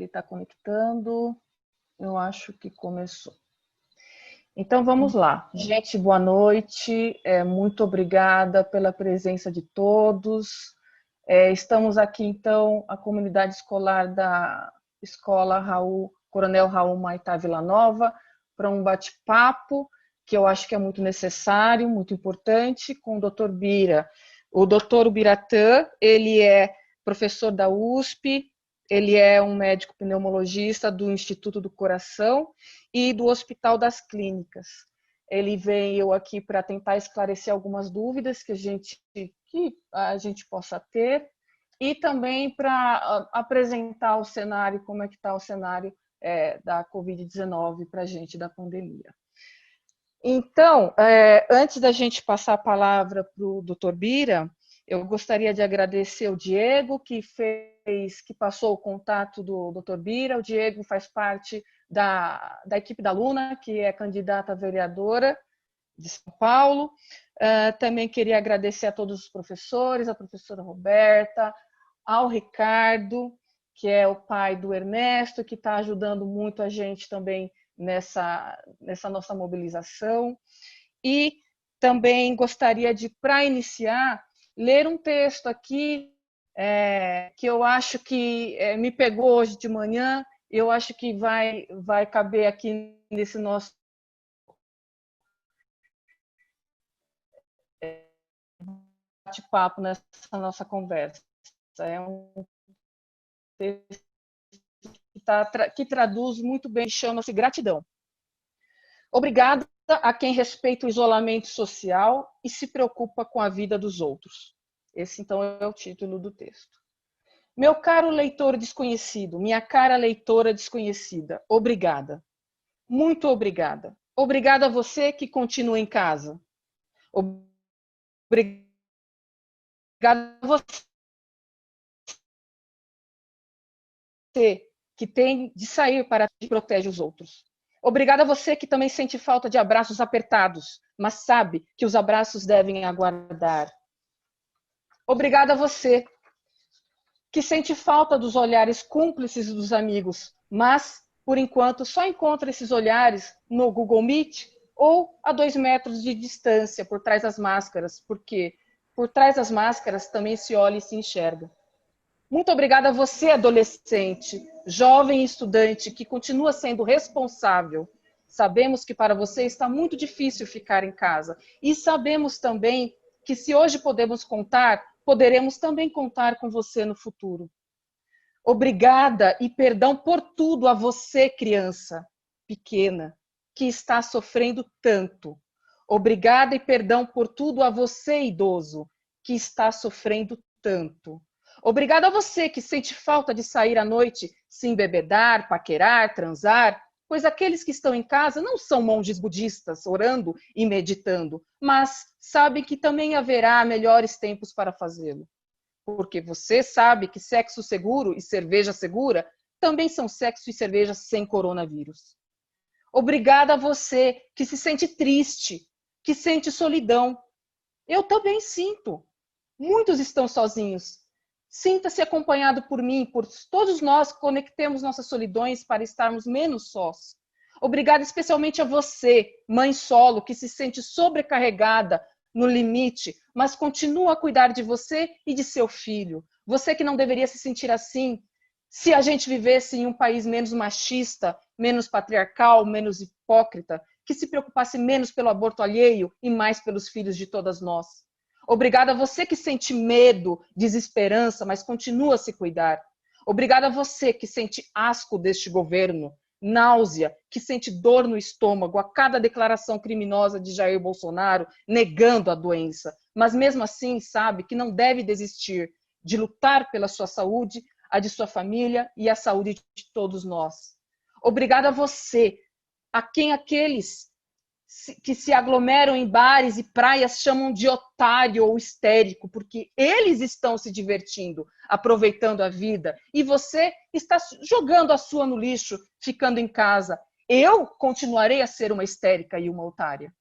ele está conectando. Eu acho que começou. Então, vamos lá. Gente, boa noite. Muito obrigada pela presença de todos. Estamos aqui, então, a comunidade escolar da Escola Coronel Raul Maitá Vila Nova, para um bate-papo que eu acho que é muito necessário, muito importante, com o Dr. Bira. O Dr. Biratã, ele é professor da USP, ele é um médico pneumologista do Instituto do Coração e do Hospital das Clínicas. Ele veio aqui para tentar esclarecer algumas dúvidas que a gente possa ter e também para apresentar o cenário, como é que está o cenário da Covid-19 para a gente, da pandemia. Então, antes da gente passar a palavra para o Dr. Bira, eu gostaria de agradecer o Diego, que passou o contato do Dr. Bira. O Diego faz parte da equipe da Luna, que é candidata a vereadora de São Paulo. Também queria agradecer a todos os professores, a professora Roberta, ao Ricardo, que é o pai do Ernesto, que está ajudando muito a gente também nessa nossa mobilização. E também gostaria de, para iniciar, ler um texto aqui que eu acho que me pegou hoje de manhã, eu acho que vai caber aqui nesse nosso bate-papo, nessa nossa conversa. É um texto que traduz muito bem, chama-se Gratidão. Obrigada a quem respeita o isolamento social e se preocupa com a vida dos outros. Esse, então, é o título do texto. Meu caro leitor desconhecido, minha cara leitora desconhecida, obrigada. Muito obrigada. Obrigada a você que continua em casa. Obrigada a você que tem de sair para e protege os outros. Obrigada a você que também sente falta de abraços apertados, mas sabe que os abraços devem aguardar. Obrigada a você que sente falta dos olhares cúmplices dos amigos, mas, por enquanto, só encontra esses olhares no Google Meet ou a 2 metros de distância por trás das máscaras, porque por trás das máscaras também se olha e se enxerga. Muito obrigada a você, adolescente, jovem e estudante, que continua sendo responsável. Sabemos que para você está muito difícil ficar em casa. E sabemos também que se hoje podemos contar, poderemos também contar com você no futuro. Obrigada e perdão por tudo a você, criança pequena, que está sofrendo tanto. Obrigada e perdão por tudo a você, idoso, que está sofrendo tanto. Obrigada a você que sente falta de sair à noite, se embebedar, paquerar, transar, pois aqueles que estão em casa não são monges budistas orando e meditando, mas sabem que também haverá melhores tempos para fazê-lo. Porque você sabe que sexo seguro e cerveja segura também são sexo e cerveja sem coronavírus. Obrigada a você que se sente triste, que sente solidão. Eu também sinto. Muitos estão sozinhos. Sinta-se acompanhado por mim, por todos nós que conectemos nossas solidões para estarmos menos sós. Obrigada especialmente a você, mãe solo, que se sente sobrecarregada no limite, mas continua a cuidar de você e de seu filho. Você que não deveria se sentir assim se a gente vivesse em um país menos machista, menos patriarcal, menos hipócrita, que se preocupasse menos pelo aborto alheio e mais pelos filhos de todas nós. Obrigada a você que sente medo, desesperança, mas continua a se cuidar. Obrigada a você que sente asco deste governo, náusea, que sente dor no estômago a cada declaração criminosa de Jair Bolsonaro negando a doença, mas mesmo assim sabe que não deve desistir de lutar pela sua saúde, a de sua família e a saúde de todos nós. Obrigada a você, a quem aqueles que se aglomeram em bares e praias chamam de otário ou histérico, porque eles estão se divertindo, aproveitando a vida, e você está jogando a sua no lixo, ficando em casa. Eu continuarei a ser uma histérica e uma otária.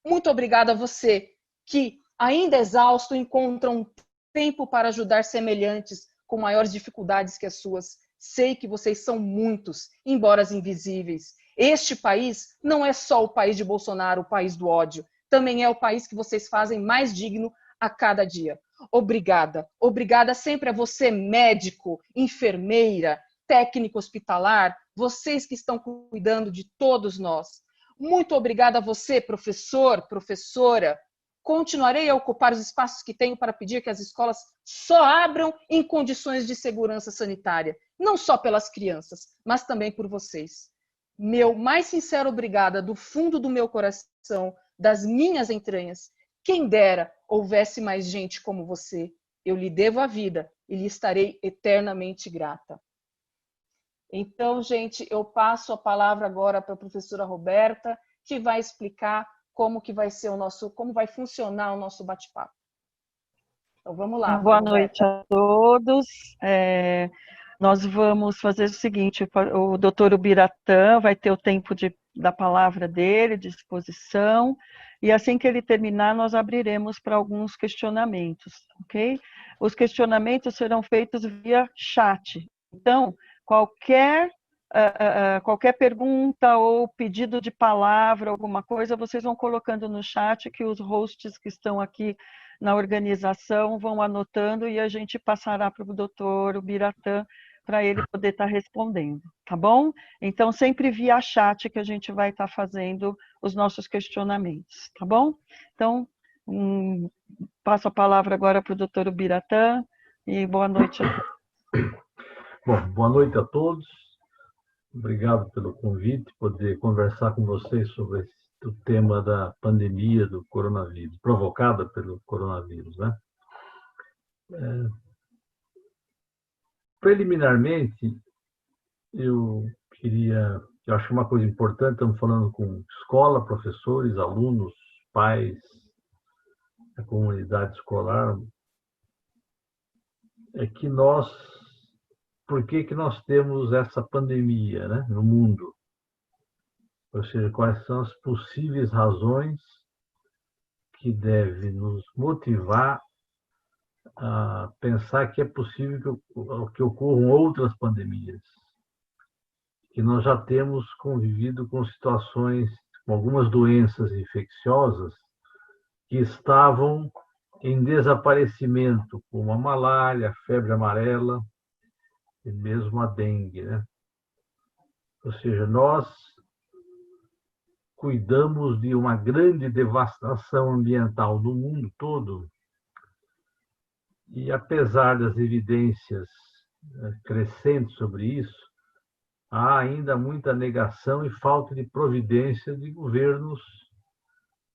Muito obrigada a você, que, ainda exausto, encontra um tempo para ajudar semelhantes com maiores dificuldades que as suas, Sei que vocês são muitos, embora invisíveis. Este país não é só o país de Bolsonaro, o país do ódio. Também é o país que vocês fazem mais digno a cada dia. Obrigada. Obrigada sempre a você, médico, enfermeira, técnico hospitalar, vocês que estão cuidando de todos nós. Muito obrigada a você, professor, professora. Continuarei a ocupar os espaços que tenho para pedir que as escolas só abram em condições de segurança sanitária, não só pelas crianças, mas também por vocês. Meu mais sincero obrigada do fundo do meu coração, das minhas entranhas. Quem dera houvesse mais gente como você. Eu lhe devo a vida e lhe estarei eternamente grata. Então, gente, eu passo a palavra agora para a professora Roberta, que vai explicar como que vai ser como vai funcionar o nosso bate-papo. Então, vamos lá. Boa noite a todos. Nós vamos fazer o seguinte, o doutor Ubiratã vai ter o tempo da palavra dele, de exposição, e assim que ele terminar, nós abriremos para alguns questionamentos, ok? Os questionamentos serão feitos via chat. Então, qualquer pergunta ou pedido de palavra, alguma coisa, vocês vão colocando no chat que os hosts que estão aqui na organização vão anotando e a gente passará para o doutor Ubiratã para ele poder estar respondendo, tá bom? Então, sempre via chat que a gente vai estar fazendo os nossos questionamentos, tá bom? Então, passo a palavra agora para o doutor Ubiratã e boa noite a todos. Bom, boa noite a todos. Obrigado pelo convite, poder conversar com vocês sobre o tema da pandemia do coronavírus, provocada pelo coronavírus, né? Preliminarmente, eu acho que uma coisa importante, estamos falando com escola, professores, alunos, pais, a comunidade escolar, é que por que nós temos essa pandemia, né, no mundo? Ou seja, quais são as possíveis razões que devem nos motivar a pensar que é possível que ocorram outras pandemias. Que nós já temos convivido com situações, com algumas doenças infecciosas que estavam em desaparecimento, como a malária, a febre amarela e mesmo a dengue, né? Ou seja, nós cuidamos de uma grande devastação ambiental no mundo todo e, apesar das evidências crescentes sobre isso, há ainda muita negação e falta de providência de governos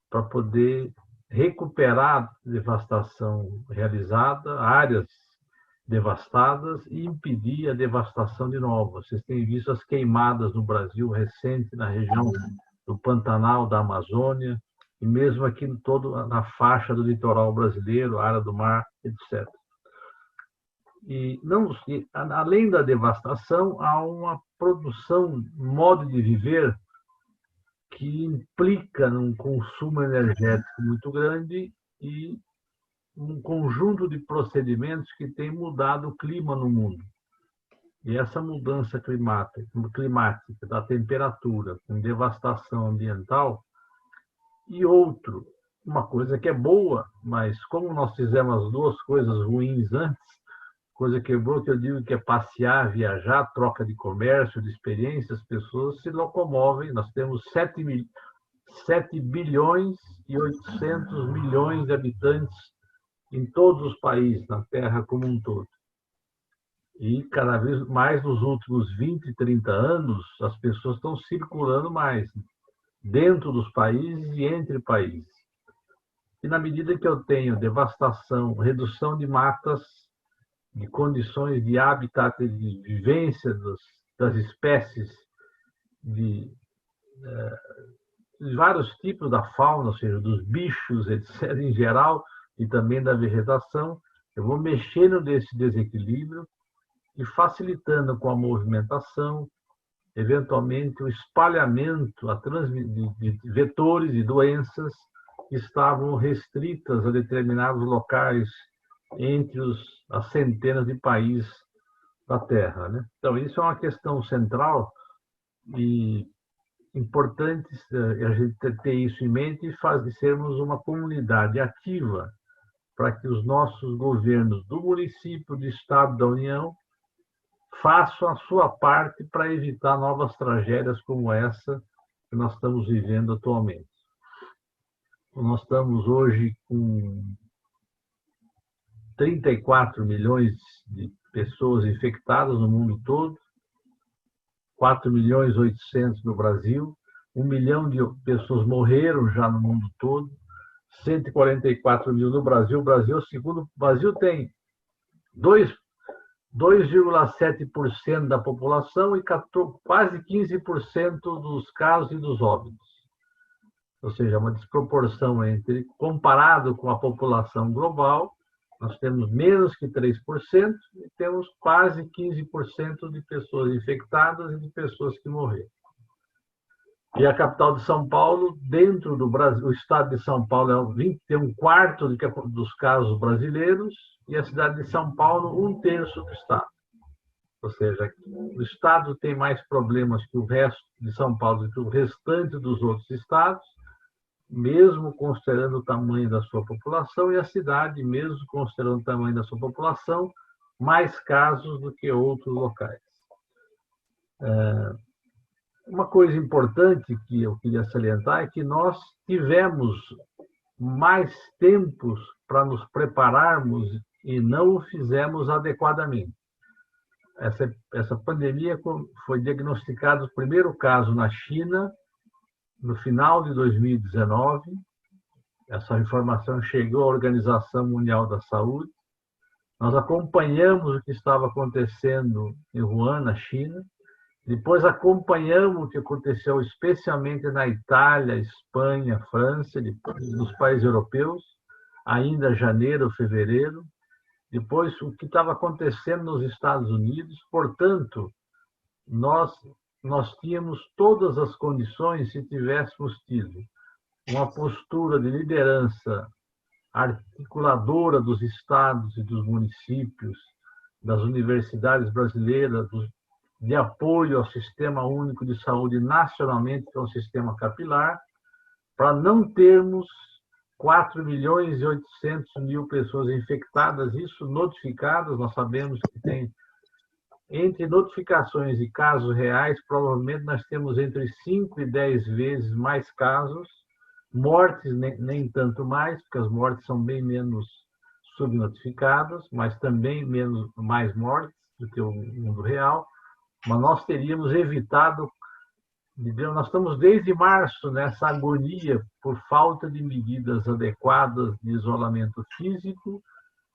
para poder recuperar a devastação realizada, áreas devastadas e impedir a devastação de novas. Vocês têm visto as queimadas no Brasil recente, na região do Pantanal, da Amazônia, e mesmo aqui na faixa do litoral brasileiro, área do mar, etc. Além da devastação, há uma produção, um modo de viver que implica num consumo energético muito grande e um conjunto de procedimentos que tem mudado o clima no mundo. E essa mudança climática da temperatura, com devastação ambiental, e uma coisa que é boa, mas como nós fizemos as duas coisas ruins antes, coisa que é boa, que eu digo que é passear, viajar, troca de comércio, de experiência, as pessoas se locomovem. Nós temos 7 bilhões e 800 milhões de habitantes em todos os países, na Terra como um todo. E cada vez mais nos últimos 20, 30 anos, as pessoas estão circulando mais dentro dos países e entre países. E na medida que eu tenho devastação, redução de matas, de condições de habitat, de vivência das espécies, de vários tipos da fauna, ou seja, dos bichos, etc., em geral, e também da vegetação, eu vou mexendo nesse desequilíbrio e facilitando com a movimentação, eventualmente, o espalhamento de vetores e doenças que estavam restritas a determinados locais entre as centenas de países da terra, né? Então, isso é uma questão central e importante a gente ter isso em mente e sermos uma comunidade ativa para que os nossos governos do município, do estado, da União façam a sua parte para evitar novas tragédias como essa que nós estamos vivendo atualmente. Nós estamos hoje com 34 milhões de pessoas infectadas no mundo todo, 4 milhões e 800 no Brasil, 1 milhão de pessoas morreram já no mundo todo, 144 mil no Brasil. O Brasil tem 2,7% da população e quase 15% dos casos e dos óbitos. Ou seja, uma desproporção comparado com a população global, nós temos menos que 3% e temos quase 15% de pessoas infectadas e de pessoas que morreram. E a capital de São Paulo, dentro do Brasil, o estado de São Paulo tem 1/4 dos casos brasileiros e a cidade de São Paulo 1/3 do estado. Ou seja, o estado tem mais problemas que o resto de São Paulo e que o restante dos outros estados, mesmo considerando o tamanho da sua população, e a cidade, mesmo considerando o tamanho da sua população, mais casos do que outros locais. Uma coisa importante que eu queria salientar é que nós tivemos mais tempos para nos prepararmos e não o fizemos adequadamente. Essa pandemia foi diagnosticada o primeiro caso na China, no final de 2019, essa informação chegou à Organização Mundial da Saúde. Nós acompanhamos o que estava acontecendo em Wuhan, na China. Depois acompanhamos o que aconteceu especialmente na Itália, Espanha, França, nos países europeus, ainda em janeiro, fevereiro. Depois o que estava acontecendo nos Estados Unidos. Portanto, nós tínhamos todas as condições, se tivéssemos tido uma postura de liderança articuladora dos estados e dos municípios, das universidades brasileiras, de apoio ao Sistema Único de Saúde nacionalmente, que é um sistema capilar, para não termos 4 milhões e 800 mil pessoas infectadas, isso notificadas. Nós sabemos que tem, entre notificações e casos reais, provavelmente nós temos entre 5 e 10 vezes mais casos, mortes nem tanto mais, porque as mortes são bem menos subnotificadas, mas também mais mortes do que o mundo real. Mas nós teríamos evitado, nós estamos desde março nessa agonia por falta de medidas adequadas de isolamento físico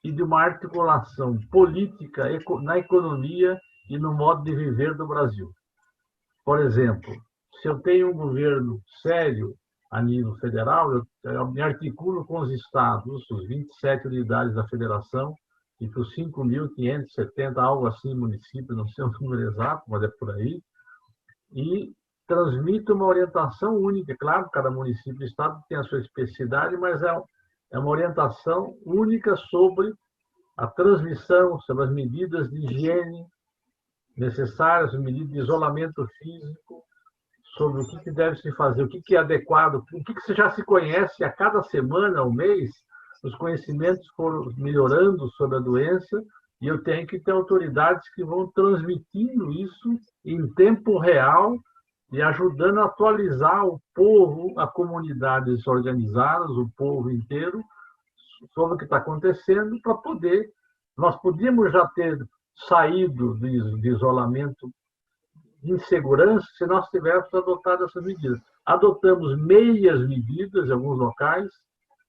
e de uma articulação política na economia e no modo de viver do Brasil. Por exemplo, se eu tenho um governo sério a nível federal, eu me articulo com os estados, os 27 unidades da federação, e com 5.570, algo assim, municípios, não sei o número exato, mas é por aí, e transmite uma orientação única. Claro, cada município e estado tem a sua especificidade, mas é uma orientação única sobre a transmissão, sobre as medidas de higiene necessárias, as medidas de isolamento físico, sobre o que deve se fazer, o que é adequado, o que já se conhece a cada semana, ao mês. Os conhecimentos foram melhorando sobre a doença e eu tenho que ter autoridades que vão transmitindo isso em tempo real e ajudando a atualizar o povo, a comunidades organizadas, o povo inteiro, sobre o que está acontecendo, para poder... Nós podíamos já ter saído de isolamento de insegurança se nós tivéssemos adotado essas medidas. Adotamos meias medidas em alguns locais,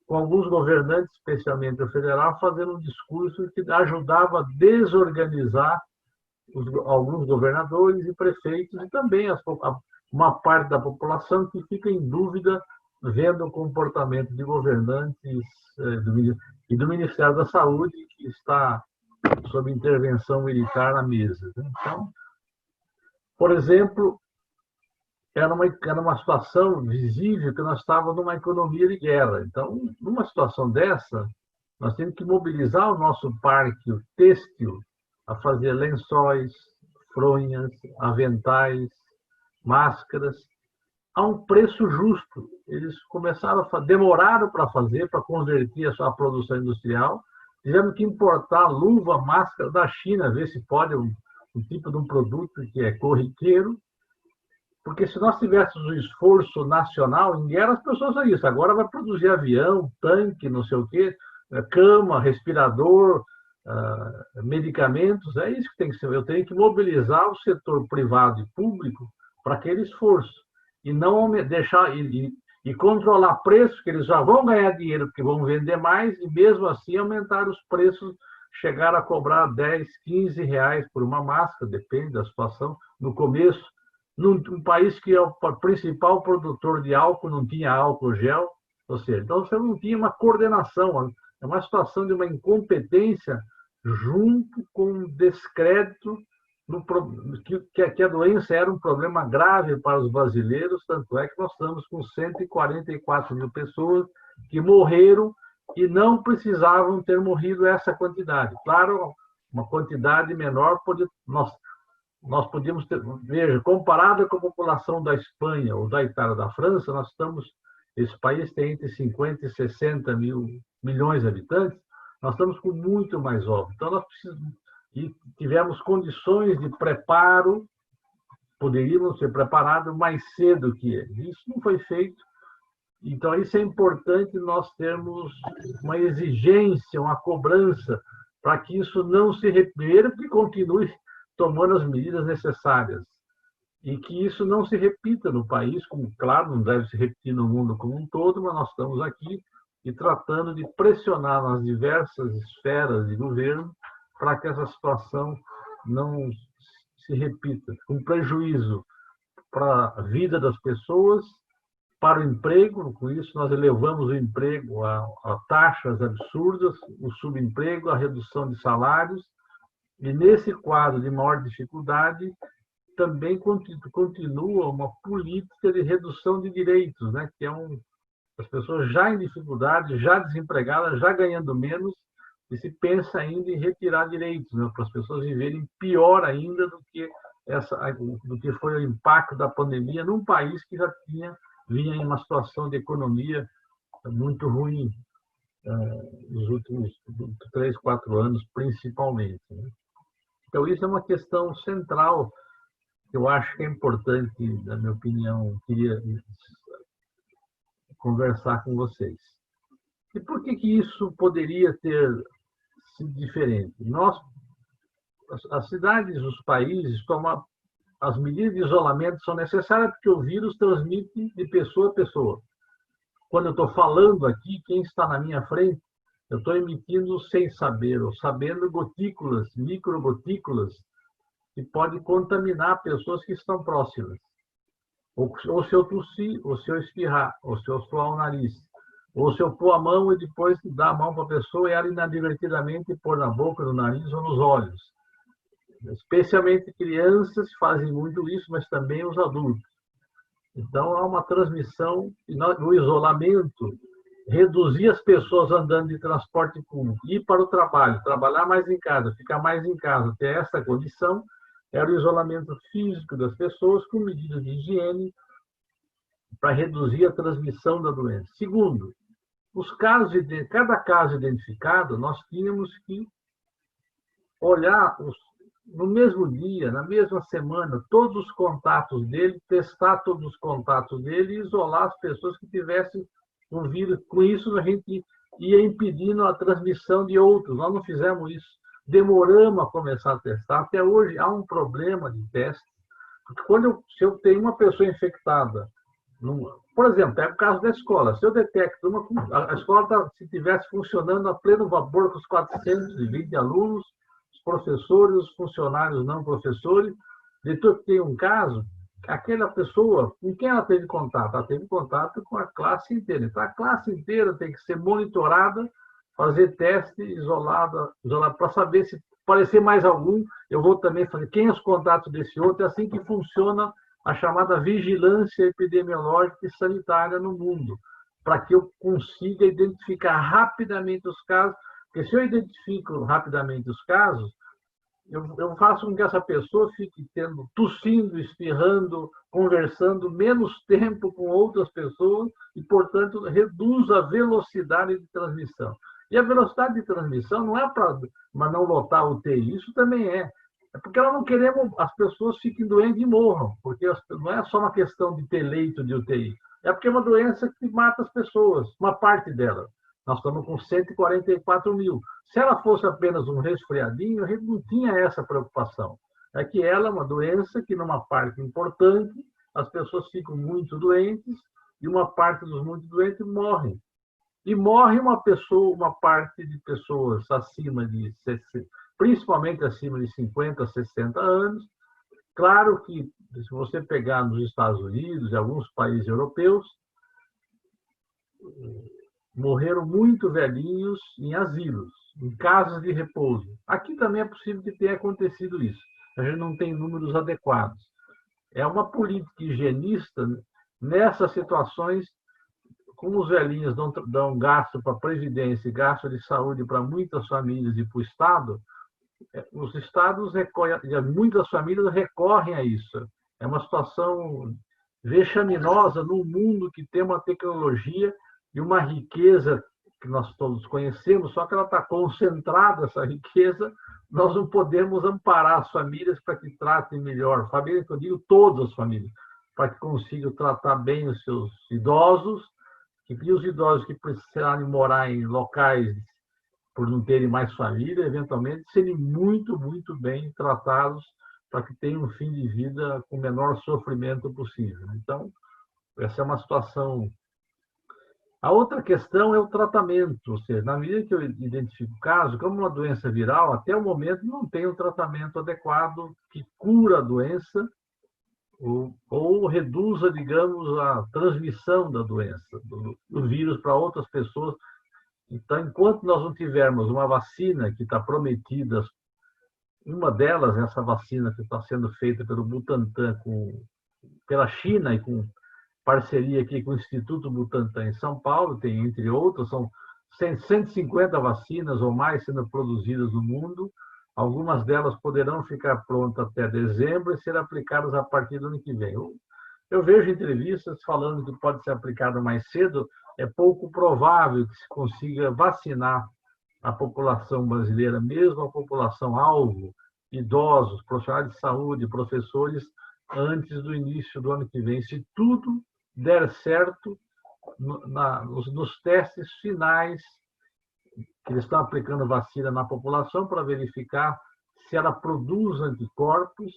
com alguns governantes, especialmente o federal, fazendo um discurso que ajudava a desorganizar alguns governadores e prefeitos e também uma parte da população que fica em dúvida vendo o comportamento de governantes e do Ministério da Saúde, que está sob intervenção militar na mesa. Então, por exemplo, era uma situação visível que nós estávamos numa economia de guerra. Então, numa situação dessa, nós temos que mobilizar o nosso parque têxtil a fazer lençóis, fronhas, aventais, máscaras, a um preço justo. Eles demoraram para fazer, para converter a sua produção industrial, tivemos que importar luva, máscara da China, ver se pode um tipo de um produto que é corriqueiro, porque se nós tivéssemos um esforço nacional, em guerra as pessoas são isso, agora vai produzir avião, tanque, não sei o quê, cama, respirador, medicamentos, é isso que tem que ser. Eu tenho que mobilizar o setor privado e público para aquele esforço, e não deixar e controlar preços, que eles já vão ganhar dinheiro, porque vão vender mais, e mesmo assim aumentar os preços, chegar a cobrar 10, 15 reais por uma máscara, depende da situação, no começo. Num país que é o principal produtor de álcool, não tinha álcool gel, ou seja, então você não tinha uma coordenação, é uma situação de uma incompetência junto com um descrédito que a doença era um problema grave para os brasileiros, tanto é que nós estamos com 144 mil pessoas que morreram e não precisavam ter morrido essa quantidade. Claro, uma quantidade menor, nós podíamos ter, veja, comparada com a população da Espanha ou da Itália, da França, esse país tem entre 50 e 60 milhões de habitantes, nós estamos com muito mais óbito. Então, nós precisamos, e tivemos condições de preparo, poderíamos ser preparados mais cedo que eles. Isso não foi feito. Então, isso é importante nós termos uma exigência, uma cobrança, para que isso não se repita, que continue tomando as medidas necessárias. E que isso não se repita no país, como, claro, não deve se repetir no mundo como um todo, mas nós estamos aqui e tratando de pressionar nas diversas esferas de governo para que essa situação não se repita, com prejuízo para a vida das pessoas, para o emprego. Com isso, nós elevamos o emprego a taxas absurdas, o subemprego, a redução de salários, e nesse quadro de maior dificuldade, também continua uma política de redução de direitos, né? Que é as pessoas já em dificuldade, já desempregadas, já ganhando menos, e se pensa ainda em retirar direitos, né? Para as pessoas viverem pior ainda do que foi o impacto da pandemia num país que já vinha em uma situação de economia muito ruim nos últimos 3, 4 anos, principalmente, né? Então, isso é uma questão central que eu acho que é importante, na minha opinião, queria conversar com vocês. E por que isso poderia ter sido diferente? As cidades, os países, as medidas de isolamento são necessárias porque o vírus transmite de pessoa a pessoa. Quando eu estou falando aqui, quem está na minha frente, eu estou emitindo sem saber, ou sabendo gotículas, microgotículas, que podem contaminar pessoas que estão próximas. Ou se eu tossir, ou se eu espirrar, ou se eu suar o nariz, ou se eu pôr a mão e depois dar a mão para a pessoa e ela inadvertidamente pôr na boca, no nariz ou nos olhos. Especialmente crianças fazem muito isso, mas também os adultos. Então, há uma transmissão, no isolamento, reduzir as pessoas andando de transporte público, ir para o trabalho, trabalhar mais em casa, ficar mais em casa, ter essa condição, era o isolamento físico das pessoas com medidas de higiene para reduzir a transmissão da doença. Segundo, cada caso identificado, nós tínhamos que olhar no mesmo dia, na mesma semana, todos os contatos dele, testar todos os contatos dele e isolar as pessoas que tivessem o vírus. Com isso, a gente ia impedindo a transmissão de outros. Nós não fizemos isso. Demoramos a começar a testar. Até hoje há um problema de teste. Porque se eu tenho uma pessoa infectada, por exemplo, é o caso da escola. Se eu detecto a escola, se estivesse funcionando a pleno vapor com os 420 alunos, os professores, os funcionários não professores, depois que tem um caso, aquela pessoa, com quem ela teve contato? Ela teve contato com a classe inteira. Então, a classe inteira tem que ser monitorada, fazer teste isolado para saber se aparecer mais algum, eu vou também fazer quem é os contatos desse outro. É assim que funciona a chamada vigilância epidemiológica e sanitária no mundo, para que eu consiga identificar rapidamente os casos, porque se eu identifico rapidamente os casos, eu faço com que essa pessoa fique tossindo, espirrando, conversando menos tempo com outras pessoas e, portanto, reduz a velocidade de transmissão. E a velocidade de transmissão não é para não lotar a UTI, isso também é. É porque nós não queremos as pessoas fiquem doentes e morram, porque não é só uma questão de ter leito de UTI, é porque é uma doença que mata as pessoas, uma parte delas. Nós estamos com 144 mil. Se ela fosse apenas um resfriadinho, a gente não tinha essa preocupação. É que ela é uma doença que, numa parte importante, as pessoas ficam muito doentes e uma parte dos muito doentes morrem. E morre uma parte de pessoas acima de 60, principalmente acima de 50, 60 anos. Claro que, se você pegar nos Estados Unidos e alguns países europeus, morreram muito velhinhos em asilos, em casas de repouso. Aqui também é possível que tenha acontecido isso. A gente não tem números adequados. É uma política higienista nessas situações, como os velhinhos dão gasto para a Previdência e gasto de saúde para muitas famílias e para o Estado, os Estados recorrem, muitas famílias recorrem a isso. É uma situação vexaminosa num mundo que tem uma tecnologia e uma riqueza que nós todos conhecemos, só que ela está concentrada, essa riqueza, nós não podemos amparar as famílias para que tratem melhor. Família, que eu digo todas as famílias, para que consigam tratar bem os seus idosos, e os idosos que precisarem morar em locais por não terem mais família, eventualmente, serem muito, muito bem tratados para que tenham um fim de vida com o menor sofrimento possível. Então, essa é uma situação. A outra questão é o tratamento, ou seja, na medida que eu identifico o caso, como uma doença viral, até o momento não tem um tratamento adequado que cura a doença ou reduza, digamos, a transmissão da doença, do vírus para outras pessoas. Então, enquanto nós não tivermos uma vacina que está prometida, uma delas, essa vacina que está sendo feita pelo Butantan, pela China e com parceria aqui com o Instituto Butantan em São Paulo, tem, entre outras, são 150 vacinas ou mais sendo produzidas no mundo. Algumas delas poderão ficar prontas até dezembro e ser aplicadas a partir do ano que vem. Eu vejo entrevistas falando que pode ser aplicado mais cedo. É pouco provável que se consiga vacinar a população brasileira, mesmo a população alvo, idosos, profissionais de saúde, professores, antes do início do ano que vem. Se tudo der certo nos testes finais, que eles estão aplicando vacina na população para verificar se ela produz anticorpos,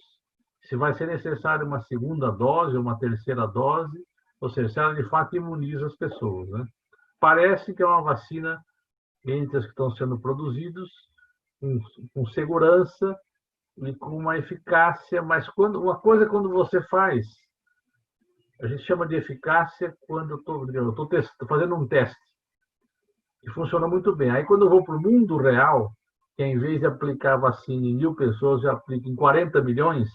se vai ser necessária uma segunda dose ou uma terceira dose, ou seja, se ela de fato imuniza as pessoas, né? Parece que é uma vacina entre as que estão sendo produzidas, com segurança e com uma eficácia, mas uma coisa é quando você faz, a gente chama de eficácia quando eu estou fazendo um teste, que funciona muito bem. Aí, quando eu vou para o mundo real, que em vez de aplicar a vacina em 1.000 pessoas, eu aplico em 40 milhões,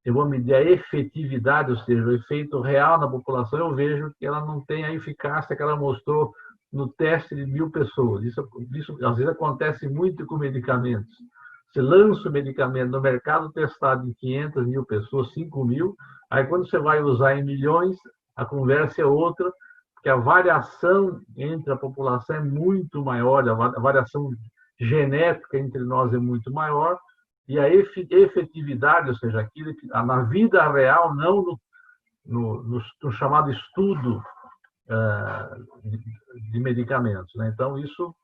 eu vou medir a efetividade, ou seja, o efeito real na população, eu vejo que ela não tem a eficácia que ela mostrou no teste de 1.000 pessoas. Isso às vezes acontece muito com medicamentos. Você lança o medicamento no mercado testado em 500 mil pessoas, 5 mil, aí quando você vai usar em milhões, a conversa é outra, porque a variação entre a população é muito maior, a variação genética entre nós é muito maior, e a efetividade, ou seja, aquilo que na vida real, não no chamado estudo de medicamentos, né? Então, isso,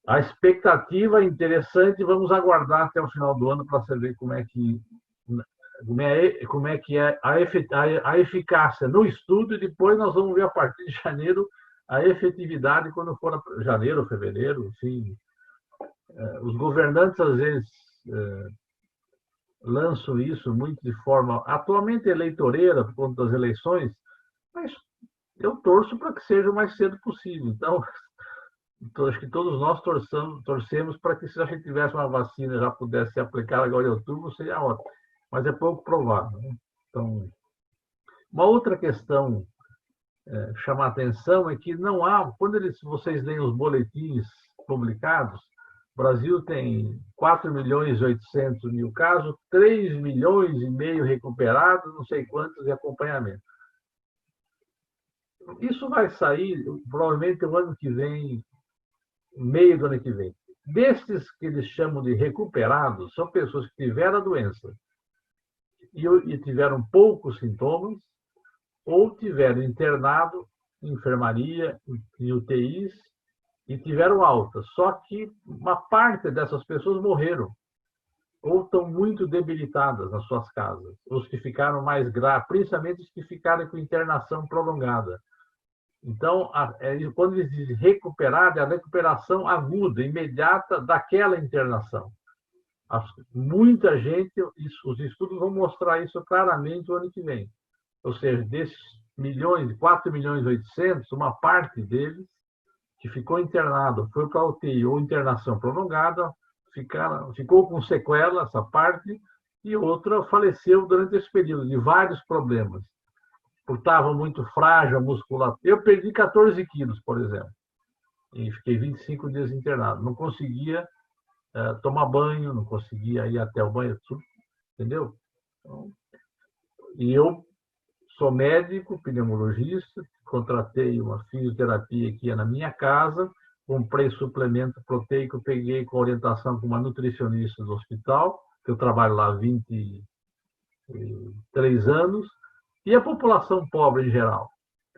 a expectativa é interessante, vamos aguardar até o final do ano para saber como é que é a eficácia no estudo, e depois nós vamos ver a partir de janeiro a efetividade quando for janeiro, fevereiro, enfim. Os governantes às vezes lançam isso muito de forma atualmente eleitoreira por conta das eleições, mas eu torço para que seja o mais cedo possível. Então, acho que todos nós torcemos para que, se a gente tivesse uma vacina e já pudesse ser aplicada agora em outubro, seria ótimo. Mas é pouco provável, né? Então, uma outra questão que chama a atenção é que não há, quando vocês leem os boletins publicados, O Brasil tem 4.800.000 casos, 3,5 milhões recuperados, não sei quantos de acompanhamento. Isso vai sair provavelmente o ano que vem, meio do ano que vem. Desses que eles chamam de recuperados, são pessoas que tiveram a doença e tiveram poucos sintomas, ou tiveram internado em enfermaria, em UTIs, e tiveram alta. Só que uma parte dessas pessoas morreram, ou estão muito debilitadas nas suas casas. Os que ficaram mais graves, principalmente os que ficaram com internação prolongada. Então, quando eles dizem recuperar, é a recuperação aguda, imediata daquela internação. Muita gente, os estudos vão mostrar isso claramente o ano que vem. Ou seja, desses 4.800.000, uma parte deles que ficou internado, foi para a UTI ou internação prolongada, ficou com sequela, essa parte, e outra faleceu durante esse período, de vários problemas. Porque estava muito frágil a musculatura. Eu perdi 14 quilos, por exemplo, e fiquei 25 dias internado. Não conseguia tomar banho, não conseguia ir até o banho, tudo, entendeu? Então, e eu sou médico, pneumologista, contratei uma fisioterapia que ia na minha casa, comprei suplemento proteico, peguei com orientação com uma nutricionista do hospital, que eu trabalho lá há 23 anos, e a população pobre em geral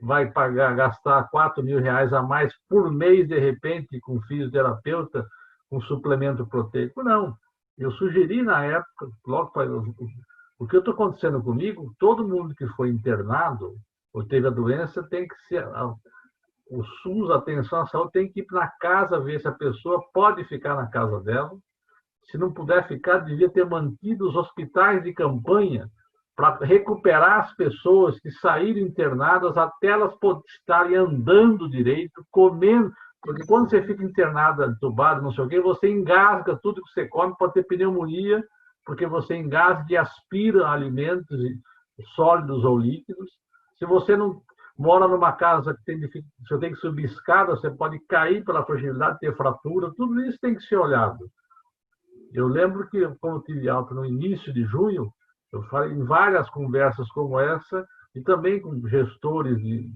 vai gastar R$4.000 a mais por mês, de repente, com fisioterapeuta, com suplemento proteico? Não. Eu sugeri na época, logo para o que está acontecendo comigo, todo mundo que foi internado ou teve a doença tem que ser. O SUS, a atenção à saúde, tem que ir na casa ver se a pessoa pode ficar na casa dela. Se não puder ficar, devia ter mantido os hospitais de campanha para recuperar as pessoas que saíram internadas até elas estarem andando direito, comendo. Porque quando você fica internado, entubado, não sei o quê, você engasga tudo que você come, pode ter pneumonia, porque você engasga e aspira alimentos sólidos ou líquidos. Se você não mora numa casa que você tem que subir escada, você pode cair pela fragilidade, ter fratura, tudo isso tem que ser olhado. Eu lembro que, quando eu tive alta no início de junho, eu falei em várias conversas como essa, e também com gestores de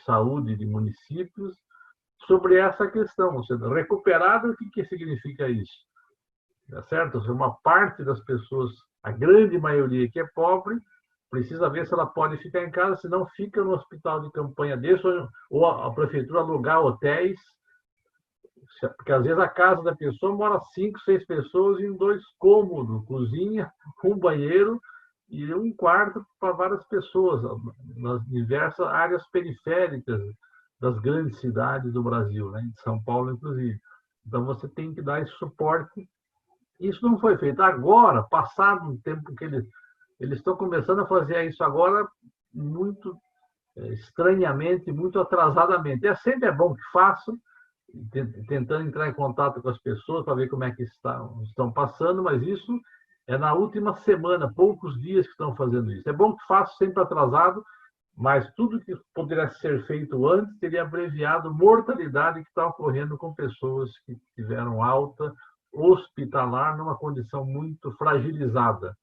saúde de municípios, sobre essa questão. Ou seja, recuperado, o que significa isso? É certo? Ou seja, uma parte das pessoas, a grande maioria que é pobre, precisa ver se ela pode ficar em casa, se não fica no hospital de campanha desse, ou a prefeitura alugar hotéis, porque às vezes a casa da pessoa mora 5, 6 pessoas em 2 cômodos, cozinha, um banheiro e um quarto para várias pessoas, nas diversas áreas periféricas das grandes cidades do Brasil, né? De São Paulo, inclusive. Então, você tem que dar esse suporte. Isso não foi feito agora, passado um tempo que eles estão começando a fazer isso agora muito estranhamente, muito atrasadamente. Sempre bom que façam, tentando entrar em contato com as pessoas para ver como é que estão passando, mas isso é na última semana, poucos dias que estão fazendo isso. É bom que façam sempre atrasado, mas tudo que poderia ser feito antes teria abreviado a mortalidade que está ocorrendo com pessoas que tiveram alta hospitalar numa condição muito fragilizada.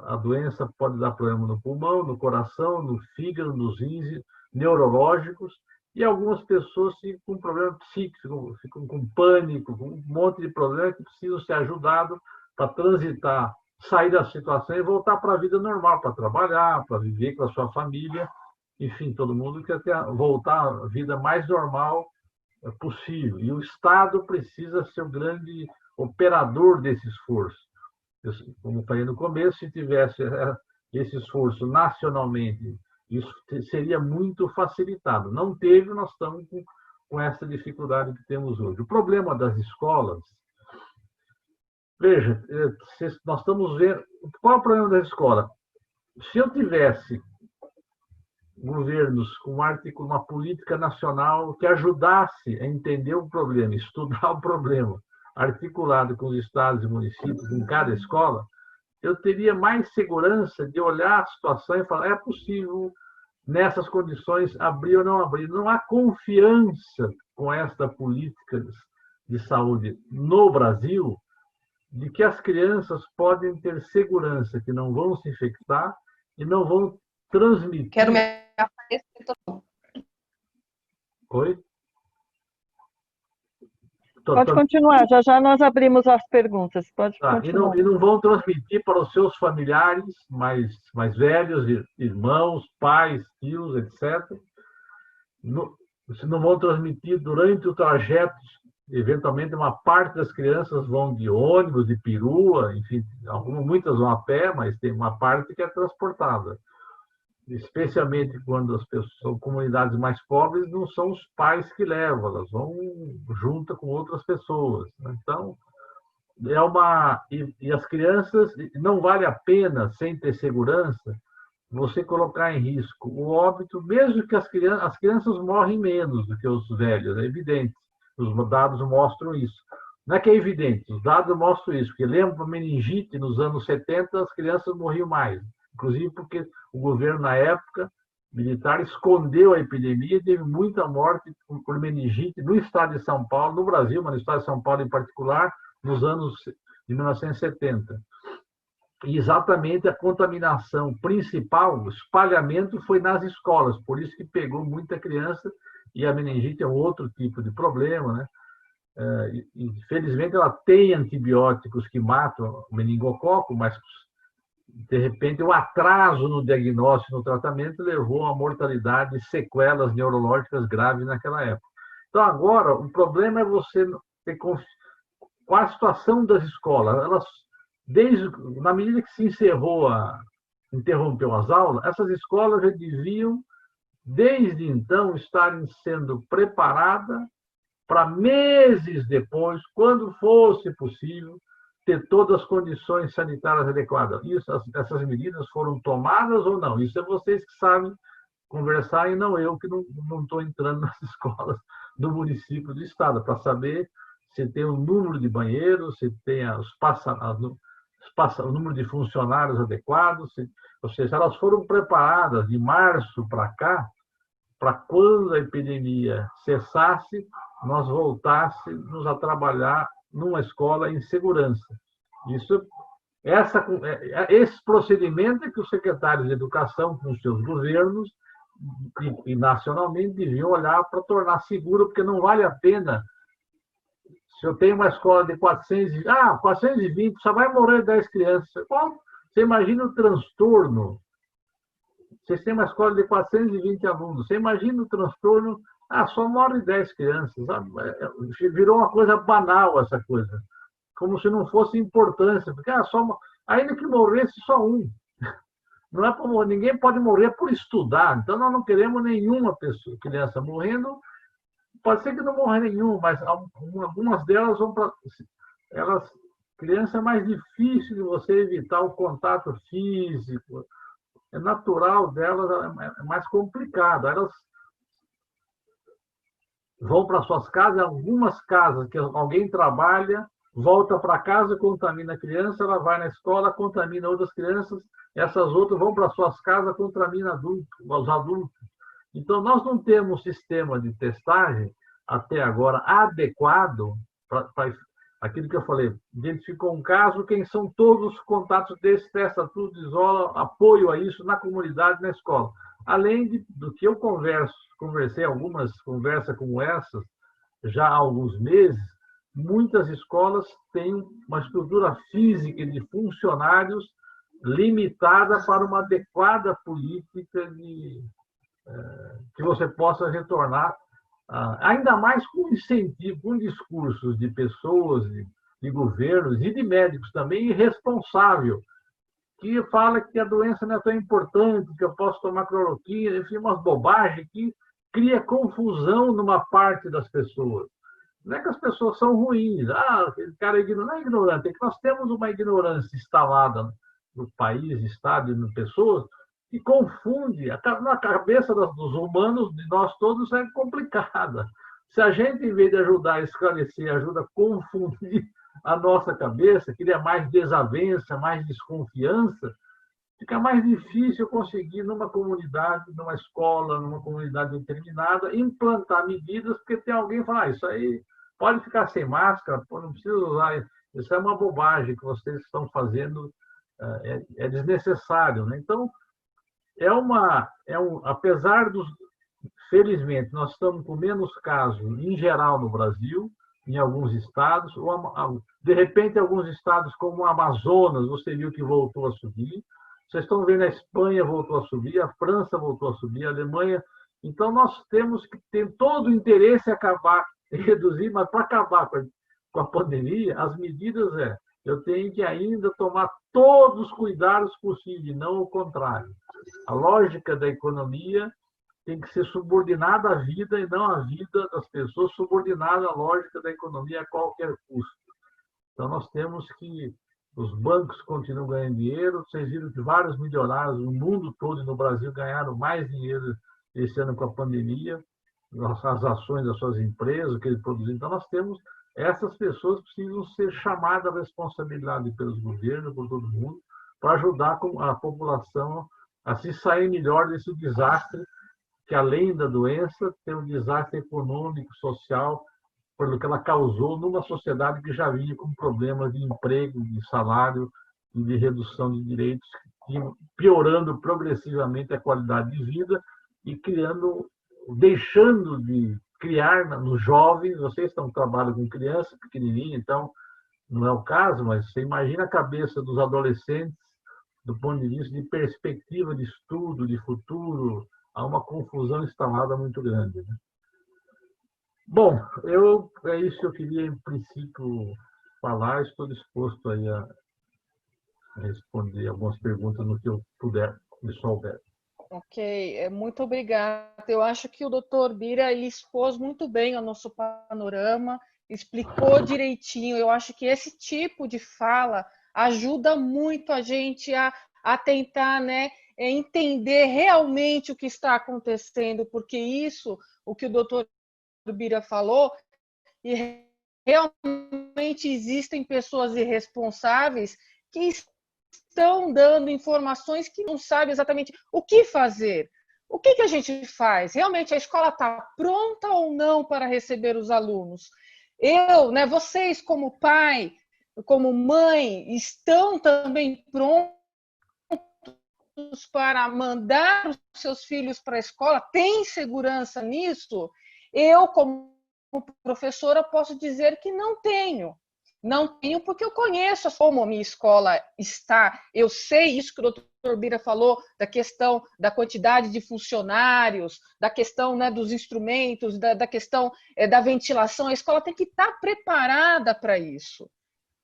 A doença pode dar problema no pulmão, no coração, no fígado, nos rins, neurológicos, e algumas pessoas ficam com problema psíquico, ficam com pânico, com um monte de problemas que precisam ser ajudados para transitar, sair da situação e voltar para a vida normal, para trabalhar, para viver com a sua família. Enfim, todo mundo quer voltar à vida mais normal possível. E o Estado precisa ser o grande operador desse esforço. Como falei no começo, se tivesse esse esforço nacionalmente, isso seria muito facilitado. Não teve, nós estamos com essa dificuldade que temos hoje. O problema das escolas, veja, nós estamos vendo, qual é o problema da escola? Se eu tivesse governos com uma política nacional que ajudasse a entender o problema, estudar o problema, articulado com os estados e municípios em cada escola, eu teria mais segurança de olhar a situação e falar, é possível, nessas condições, abrir ou não abrir. Não há confiança com esta política de saúde no Brasil, de que as crianças podem ter segurança, que não vão se infectar e não vão transmitir. Quero me aparecer. Oi? Pode continuar, já já nós abrimos as perguntas. Pode continuar. E não vão transmitir para os seus familiares mais velhos, irmãos, pais, tios, etc. Não vão transmitir durante o trajeto. Eventualmente, uma parte das crianças vão de ônibus, de perua, enfim, muitas vão a pé, mas tem uma parte que é transportada. Especialmente quando as pessoas são comunidades mais pobres, não são os pais que levam, elas vão junto com outras pessoas. Então, e as crianças, não vale a pena, sem ter segurança, você colocar em risco o óbito, mesmo que as crianças morrem menos do que os velhos, é evidente. Os dados mostram isso. Não é que é evidente, os dados mostram isso, porque lembra a meningite, nos anos 70, as crianças morriam mais, inclusive porque o governo, na época, militar, escondeu a epidemia e teve muita morte por meningite no estado de São Paulo, no Brasil, mas no estado de São Paulo em particular, nos anos de 1970. E exatamente a contaminação principal, o espalhamento, foi nas escolas, por isso que pegou muita criança, e a meningite é um outro tipo de problema, né? Infelizmente, ela tem antibióticos que matam o meningococo, mas, de repente, o atraso no diagnóstico e no tratamento levou a mortalidade e sequelas neurológicas graves naquela época. Então, agora, o problema é você ter confiança. Qual a situação das escolas? Elas, na medida que se interrompeu as aulas, essas escolas já deviam, desde então, estarem sendo preparadas para meses depois, quando fosse possível, ter todas as condições sanitárias adequadas. Essas medidas foram tomadas ou não? Isso é vocês que sabem conversar e não eu, que não estou entrando nas escolas do município, do estado, para saber se tem o número de banheiros, se tem o número de funcionários adequados, ou seja, elas foram preparadas de março para cá, para quando a epidemia cessasse, nós voltássemos a trabalhar numa escola em segurança. Esse procedimento é que os secretários de educação, com os seus governos, e nacionalmente, deviam olhar para tornar seguro, porque não vale a pena. Se eu tenho uma escola de 420, só vai morrer 10 crianças. Você imagina o transtorno. Vocês têm uma escola de 420 alunos. Você imagina o transtorno. Só morrem 10 crianças. Virou uma coisa banal essa coisa. Como se não fosse importância. Porque ainda que morresse só um. Não é para ninguém pode morrer por estudar. Então, nós não queremos nenhuma criança morrendo. Pode ser que não morra nenhum, mas algumas delas vão para... Criança é mais difícil de você evitar o contato físico. É natural delas, é mais complicado. Elas vão para suas casas, algumas casas que alguém trabalha, volta para casa, contamina a criança, ela vai na escola, contamina outras crianças, essas outras vão para suas casas, contamina os adultos. Então, nós não temos um sistema de testagem, até agora, adequado para aquilo que eu falei. Identificou um caso, quem são todos os contatos desse, testa tudo, isola, apoio a isso na comunidade, na escola. Além do que eu conversei algumas conversas como essas, já há alguns meses, muitas escolas têm uma estrutura física de funcionários limitada para uma adequada política que você possa retornar, ainda mais com incentivo, com discursos de pessoas, de governos e de médicos também, irresponsável, que fala que a doença não é tão importante, que eu posso tomar cloroquina, enfim, umas bobagens que cria confusão numa parte das pessoas. Não é que as pessoas são ruins, aquele cara não é ignorante, é que nós temos uma ignorância instalada no país, estado e nas pessoas, que confunde, na cabeça dos humanos, de nós todos, é complicada. Se a gente, em vez de ajudar a esclarecer, ajuda a confundir a nossa cabeça, cria mais desavença, mais desconfiança, fica mais difícil conseguir, numa comunidade, numa escola, numa comunidade determinada, implantar medidas, porque tem alguém que fala, isso aí pode ficar sem máscara, não precisa usar. Isso é uma bobagem que vocês estão fazendo, é desnecessário, né? Então, apesar dos... Felizmente, nós estamos com menos casos, em geral, no Brasil, em alguns estados. De repente, alguns estados, como o Amazonas, você viu que voltou a subir. Vocês estão vendo a Espanha voltou a subir, a França voltou a subir, a Alemanha. Então, nós temos que ter todo o interesse em acabar, em reduzir, mas para acabar com a pandemia, as medidas eu tenho que ainda tomar todos os cuidados possíveis, não o contrário. A lógica da economia tem que ser subordinada à vida e não a vida das pessoas subordinada à lógica da economia a qualquer custo. Então, nós temos que... Os bancos continuam ganhando dinheiro. Vocês viram que vários milionários no mundo todo e no Brasil ganharam mais dinheiro esse ano com a pandemia, as ações das suas empresas, o que eles produziram. Então, nós temos... Essas pessoas precisam ser chamadas à responsabilidade pelos governos, por todo mundo, para ajudar a população a se sair melhor desse desastre, que além da doença, tem um desastre econômico, social, pelo que ela causou numa sociedade que já vinha com problemas de emprego, de salário e de redução de direitos, piorando progressivamente a qualidade de vida e deixando de criar nos jovens. Vocês trabalham com crianças pequenininhas, então não é o caso, mas você imagina a cabeça dos adolescentes do ponto de vista de perspectiva de estudo, de futuro. Há uma confusão instalada muito grande, né? Bom, é isso que eu queria, em princípio, falar. Estou disposto aí a responder algumas perguntas no que eu puder, me souber. Ok, muito obrigada. Eu acho que o Dr. Bira ele expôs muito bem o nosso panorama, explicou direitinho. Eu acho que esse tipo de fala ajuda muito a gente a tentar, né, entender realmente o que está acontecendo, porque isso, o que o Dr. Bira falou, e realmente existem pessoas irresponsáveis que estão dando informações que não sabem exatamente o que fazer. O que a gente faz? Realmente a escola está pronta ou não para receber os alunos? Vocês como pai, como mãe, estão também prontos para mandar os seus filhos para a escola? Tem segurança nisso? Eu, como professora, posso dizer que não tenho. Não tenho porque eu conheço como a minha escola está. Eu sei isso que o Dr. Bira falou, da questão da quantidade de funcionários, da questão, né, dos instrumentos, da questão da ventilação. A escola tem que estar preparada para isso.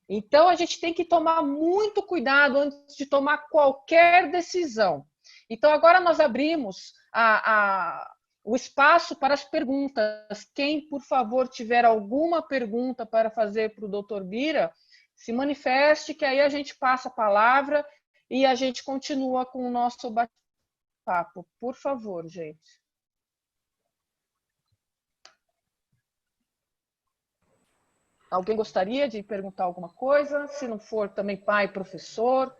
Então, a gente tem que tomar muito cuidado antes de tomar qualquer decisão. Então, agora nós abrimos o espaço para as perguntas. Quem, por favor, tiver alguma pergunta para fazer para o Dr. Bira, se manifeste, que aí a gente passa a palavra e a gente continua com o nosso bate-papo. Por favor, gente. Alguém gostaria de perguntar alguma coisa? Se não for, também pai, professor.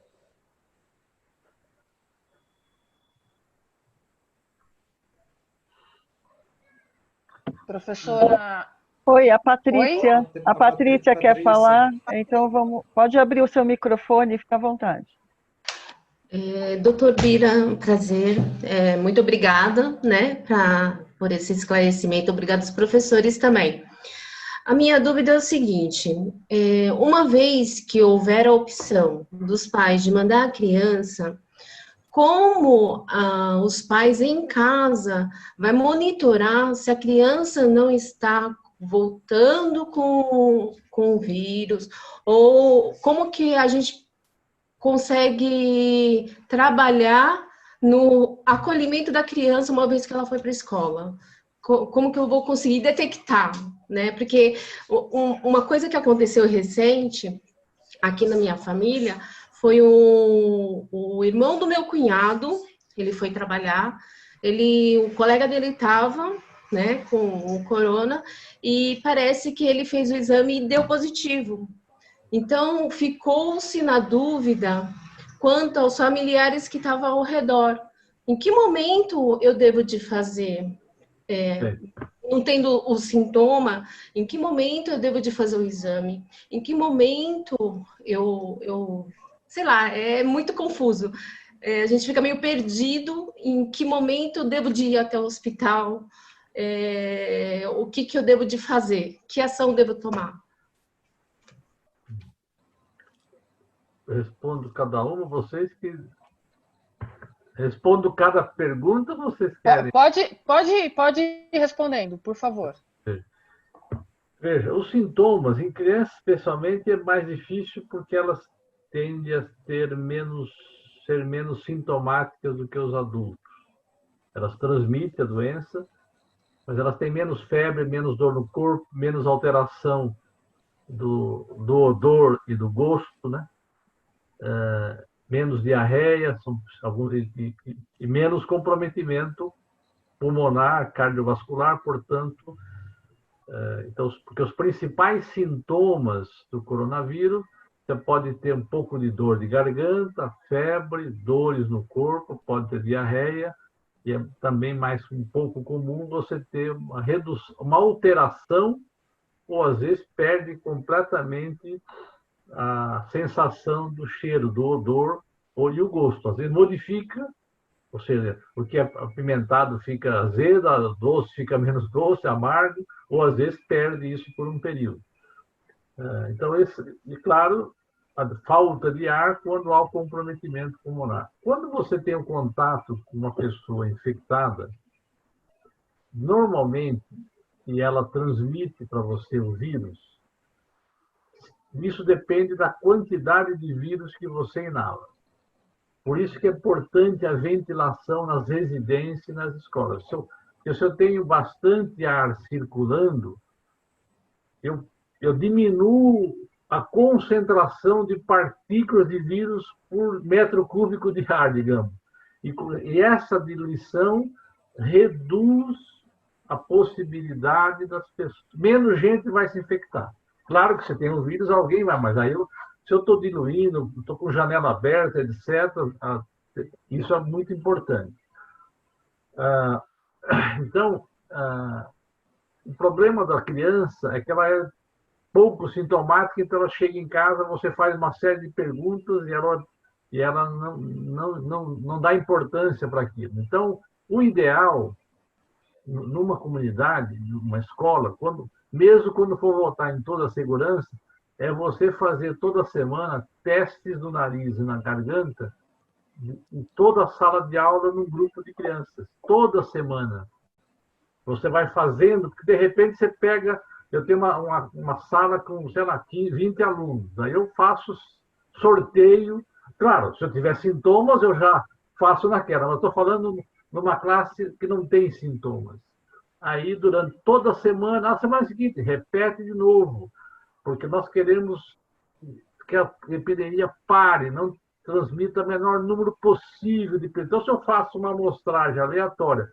Professora... Oi, a Patrícia. Oi? A Patrícia quer falar, então pode abrir o seu microfone, fica à vontade. Doutor Bira, um prazer. Muito obrigada, né, por esse esclarecimento. Obrigada aos professores também. A minha dúvida é o seguinte, uma vez que houver a opção dos pais de mandar a criança, como os pais em casa vai monitorar se a criança não está voltando com o vírus, ou como que a gente consegue trabalhar no acolhimento da criança uma vez que ela foi para a escola? Como que eu vou conseguir detectar, né? Porque uma coisa que aconteceu recente aqui na minha família foi o irmão do meu cunhado, ele foi trabalhar, o colega dele estava, né, com o corona, e parece que ele fez o exame e deu positivo. Então, ficou-se na dúvida quanto aos familiares que estavam ao redor. Em que momento eu devo de fazer não tendo o sintoma, em que momento eu devo de fazer o exame? Em que momento sei lá, é muito confuso. A gente fica meio perdido em que momento eu devo de ir até o hospital, o que eu devo de fazer, que ação devo tomar. Eu respondo cada uma, vocês que... Respondo cada pergunta, vocês querem? Pode ir respondendo, por favor. Veja, os sintomas em crianças, especialmente, é mais difícil porque elas tendem a ser menos sintomáticas do que os adultos. Elas transmitem a doença, mas elas têm menos febre, menos dor no corpo, menos alteração do odor e do gosto, né? Menos diarreia, e menos comprometimento pulmonar, cardiovascular, portanto, então, porque os principais sintomas do coronavírus, você pode ter um pouco de dor de garganta, febre, dores no corpo, pode ter diarreia, e é também um pouco comum você ter uma redução, uma alteração, ou às vezes perde completamente a sensação do cheiro, do odor e o gosto. Às vezes modifica, ou seja, o que é apimentado fica azedo, doce fica menos doce, amargo, ou às vezes perde isso por um período. Então, e claro, a falta de ar quando há o comprometimento pulmonar. Quando você tem um contato com uma pessoa infectada, normalmente, e ela transmite para você o vírus, isso depende da quantidade de vírus que você inala. Por isso que é importante a ventilação nas residências e nas escolas. Se eu tenho bastante ar circulando, eu diminuo a concentração de partículas de vírus por metro cúbico de ar, digamos. E essa diluição reduz a possibilidade das pessoas. Menos gente vai se infectar. Claro que você tem um vírus, alguém vai, mas aí se eu estou diluindo, estou com janela aberta, etc., isso é muito importante. Então, o problema da criança é que ela é pouco sintomática, então ela chega em casa, você faz uma série de perguntas e ela não dá importância para aquilo. Então, o ideal, numa comunidade, numa escola, mesmo quando for voltar em toda a segurança, é você fazer toda semana testes no nariz e na garganta em toda a sala de aula num grupo de crianças. Toda semana. Você vai fazendo, porque de repente você pega... Eu tenho uma sala com, sei lá, 15, 20 alunos. Aí eu faço sorteio. Claro, se eu tiver sintomas, eu já faço naquela. Mas estou falando numa classe que não tem sintomas. Aí, durante toda a semana seguinte, repete de novo. Porque nós queremos que a epidemia pare, não transmita o menor número possível de pessoas. Então, se eu faço uma amostragem aleatória,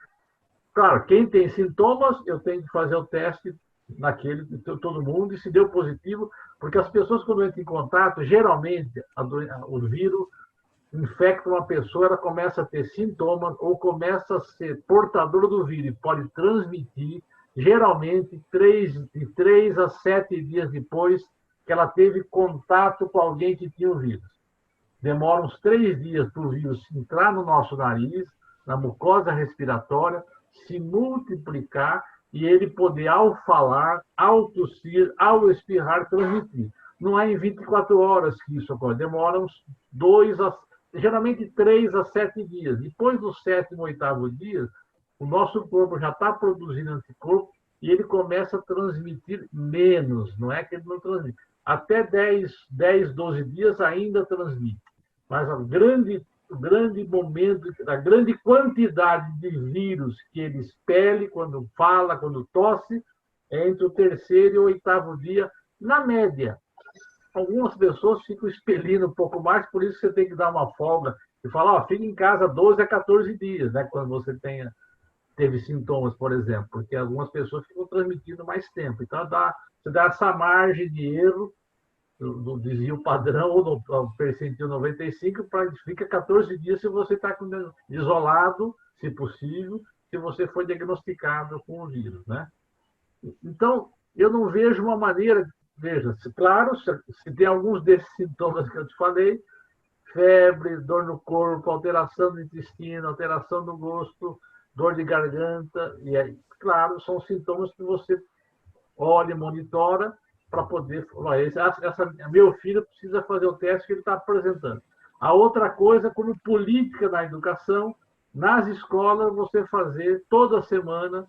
claro, quem tem sintomas, eu tenho que fazer o teste naquele de todo mundo, e se deu positivo, porque as pessoas, quando entram em contato, geralmente o vírus infecta uma pessoa, ela começa a ter sintomas ou começa a ser portadora do vírus, pode transmitir, geralmente, de 3 a 7 dias depois que ela teve contato com alguém que tinha o vírus. Demora uns 3 dias para o vírus entrar no nosso nariz, na mucosa respiratória, se multiplicar e ele poder, ao falar, ao tossir, ao espirrar, transmitir. Não é em 24 horas que isso ocorre, demora uns geralmente 3 a 7 dias. Depois do 7º, 8º dia, o nosso corpo já está produzindo anticorpo e ele começa a transmitir menos, não é que ele não transmite. Até 10, 12 dias ainda transmite. Mas o grande momento, a grande quantidade de vírus que ele expele quando fala, quando tosse, é entre o 3º e o 8º dia, na média. Algumas pessoas ficam expelindo um pouco mais, por isso você tem que dar uma folga e falar, fica em casa 12 a 14 dias, né, quando você teve sintomas, por exemplo, porque algumas pessoas ficam transmitindo mais tempo. Então, você dá essa margem de erro do desvio padrão ou do percentil 95, fica 14 dias se você está isolado, se possível, se você foi diagnosticado com o vírus, né? Então, eu não vejo uma maneira... Veja, claro, se tem alguns desses sintomas que eu te falei, febre, dor no corpo, alteração do intestino, alteração do gosto, dor de garganta, e aí, claro, são sintomas que você olha e monitora para poder falar, meu filho precisa fazer o teste que ele está apresentando. A outra coisa, como política da educação, nas escolas, você fazer toda semana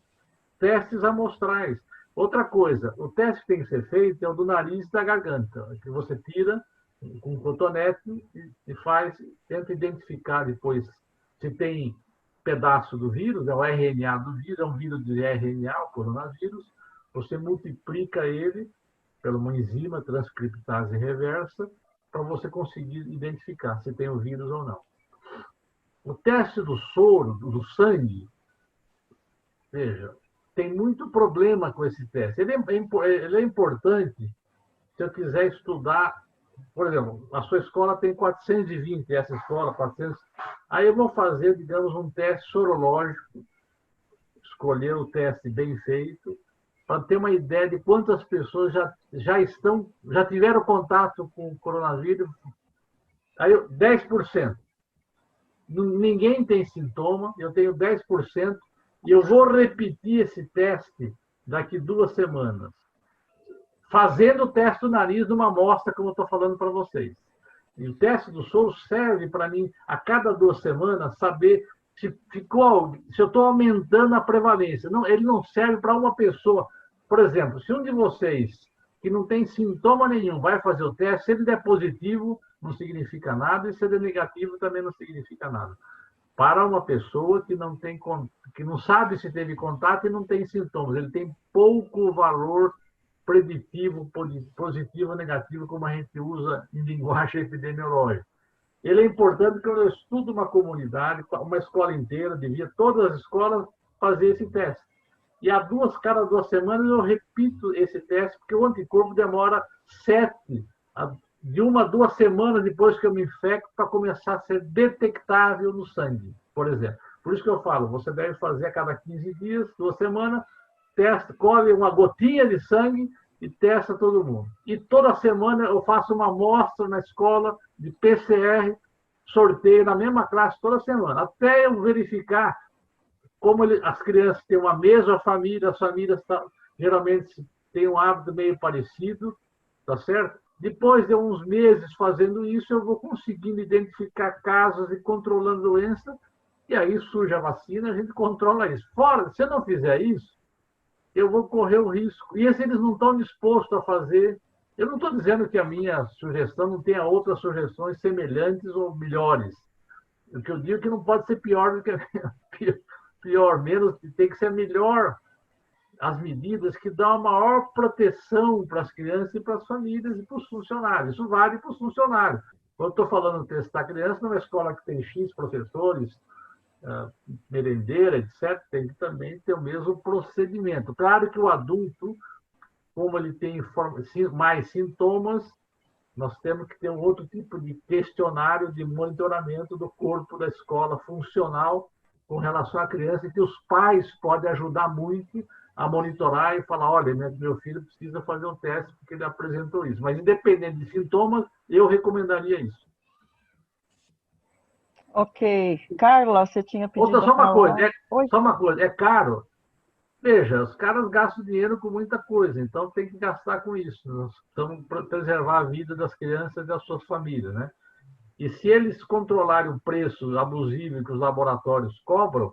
testes amostrais. Outra coisa, o teste que tem que ser feito é o do nariz e da garganta, que você tira com um cotonete e tenta identificar depois se tem pedaço do vírus, é o RNA do vírus, é um vírus de RNA, o coronavírus, você multiplica ele pela uma enzima transcriptase reversa para você conseguir identificar se tem o vírus ou não. O teste do soro, do sangue, veja, tem muito problema com esse teste. Ele é importante se eu quiser estudar, por exemplo, a sua escola tem 420, essa escola, 400. Aí eu vou fazer, digamos, um teste sorológico, escolher o teste bem feito, para ter uma ideia de quantas pessoas já tiveram contato com o coronavírus. Aí 10%. Ninguém tem sintoma, eu tenho 10%, e eu vou repetir esse teste daqui 2 semanas, fazendo o teste do nariz numa amostra, como eu estou falando para vocês. E o teste do soro serve para mim, a cada 2 semanas, saber se eu estou aumentando a prevalência. Não, ele não serve para uma pessoa. Por exemplo, se um de vocês, que não tem sintoma nenhum, vai fazer o teste, se ele der positivo, não significa nada, e se ele der negativo, também não significa nada. Para uma pessoa que não sabe se teve contato e não tem sintomas, ele tem pouco valor preditivo, positivo ou negativo, como a gente usa em linguagem epidemiológica. Ele é importante porque eu estudo uma comunidade, uma escola inteira, todas as escolas fazer esse teste. E cada 2 semanas eu repito esse teste, porque o anticorpo demora de 1 a 2 semanas depois que eu me infecto para começar a ser detectável no sangue, por exemplo. Por isso que eu falo, você deve fazer a cada 15 dias, 2 semanas, colhe uma gotinha de sangue e testa todo mundo. E toda semana eu faço uma amostra na escola de PCR, sorteio na mesma classe toda semana, até eu verificar como as crianças têm uma mesma família, as famílias geralmente têm um hábito meio parecido, tá certo? Depois de uns meses fazendo isso, eu vou conseguindo identificar casos e controlando a doença, e aí surge a vacina, a gente controla isso. Fora, se eu não fizer isso, eu vou correr o risco. E eles não estão dispostos a fazer. Eu não estou dizendo que a minha sugestão não tenha outras sugestões semelhantes ou melhores. O que eu digo é que não pode ser pior do que a minha. Pior, menos, tem que ser melhor as medidas que dão a maior proteção para as crianças e para as famílias e para os funcionários. Isso vale para os funcionários. Quando eu estou falando de testar criança, numa escola que tem X professores, merendeira, etc., tem que também ter o mesmo procedimento. Claro que o adulto, como ele tem mais sintomas, nós temos que ter um outro tipo de questionário de monitoramento do corpo da escola funcional com relação à criança, que os pais podem ajudar muito a monitorar e falar, olha, meu filho precisa fazer um teste porque ele apresentou isso. Mas, independente de sintomas, eu recomendaria isso. Ok. Carla, você tinha pedido só uma coisa, é caro. Veja, os caras gastam dinheiro com muita coisa, então tem que gastar com isso. Nós estamos para preservar a vida das crianças e das suas famílias, né? E se eles controlarem o preço abusivo que os laboratórios cobram,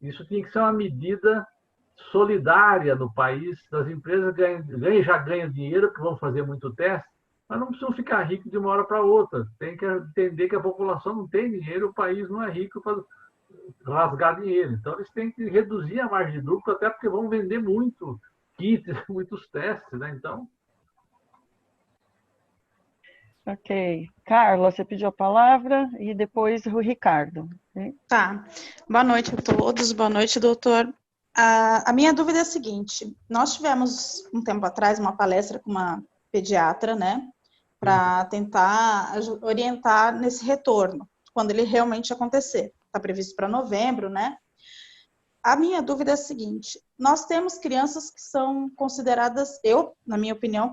isso tinha que ser uma medida solidária no país. As empresas já ganham dinheiro, que vão fazer muito teste, mas não precisam ficar ricos de uma hora para outra. Tem que entender que a população não tem dinheiro, o país não é rico para rasgar dinheiro. Então, eles têm que reduzir a margem de lucro, até porque vão vender muito kits, muitos testes, né? Então... Ok. Carla, você pediu a palavra e depois o Ricardo. Tá. Boa noite a todos. Boa noite, doutor. A minha dúvida é a seguinte. Nós tivemos, um tempo atrás, uma palestra com uma pediatra, né? Para tentar orientar nesse retorno, quando ele realmente acontecer. Está previsto para novembro, né? A minha dúvida é a seguinte: nós temos crianças que são consideradas, na minha opinião,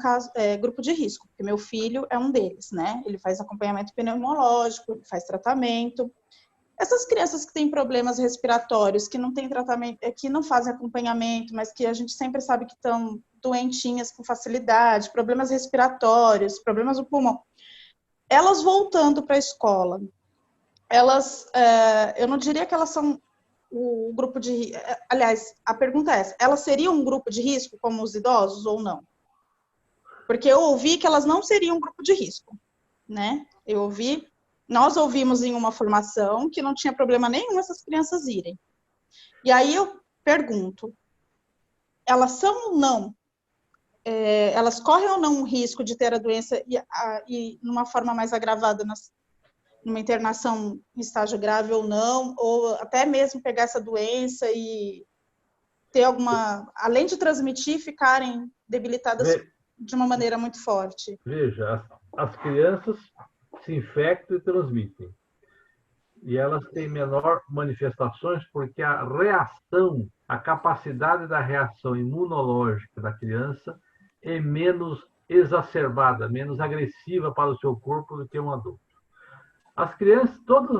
grupo de risco, porque meu filho é um deles, né? Ele faz acompanhamento pneumológico, ele faz tratamento. Essas crianças que têm problemas respiratórios, que não têm tratamento, que não fazem acompanhamento, mas que a gente sempre sabe que estão doentinhas com facilidade, problemas respiratórios, problemas do pulmão, elas voltando para a escola, eu não diria que elas são o grupo de... Aliás, a pergunta é essa: elas seriam um grupo de risco, como os idosos, ou não? Porque eu ouvi que elas não seriam um grupo de risco, né? Nós ouvimos em uma formação que não tinha problema nenhum essas crianças irem. E aí eu pergunto, elas são ou não? Elas correm ou não um risco de ter a doença e numa forma mais agravada numa internação em estágio grave ou não, ou até mesmo pegar essa doença e ter além de transmitir, ficarem debilitadas de uma maneira muito forte? Veja, as crianças se infectam e transmitem. E elas têm menor manifestações porque a capacidade da reação imunológica da criança é menos exacerbada, menos agressiva para o seu corpo do que um adulto. As crianças,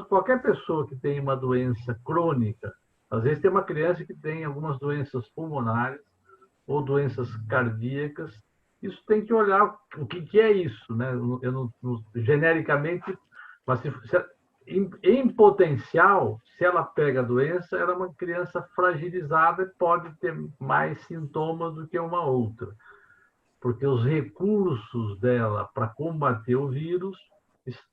qualquer pessoa que tem uma doença crônica, às vezes tem uma criança que tem algumas doenças pulmonares ou doenças cardíacas, isso tem que olhar o que é isso, né? Genericamente, mas em potencial, se ela pega a doença, ela é uma criança fragilizada e pode ter mais sintomas do que uma outra, porque os recursos dela para combater o vírus,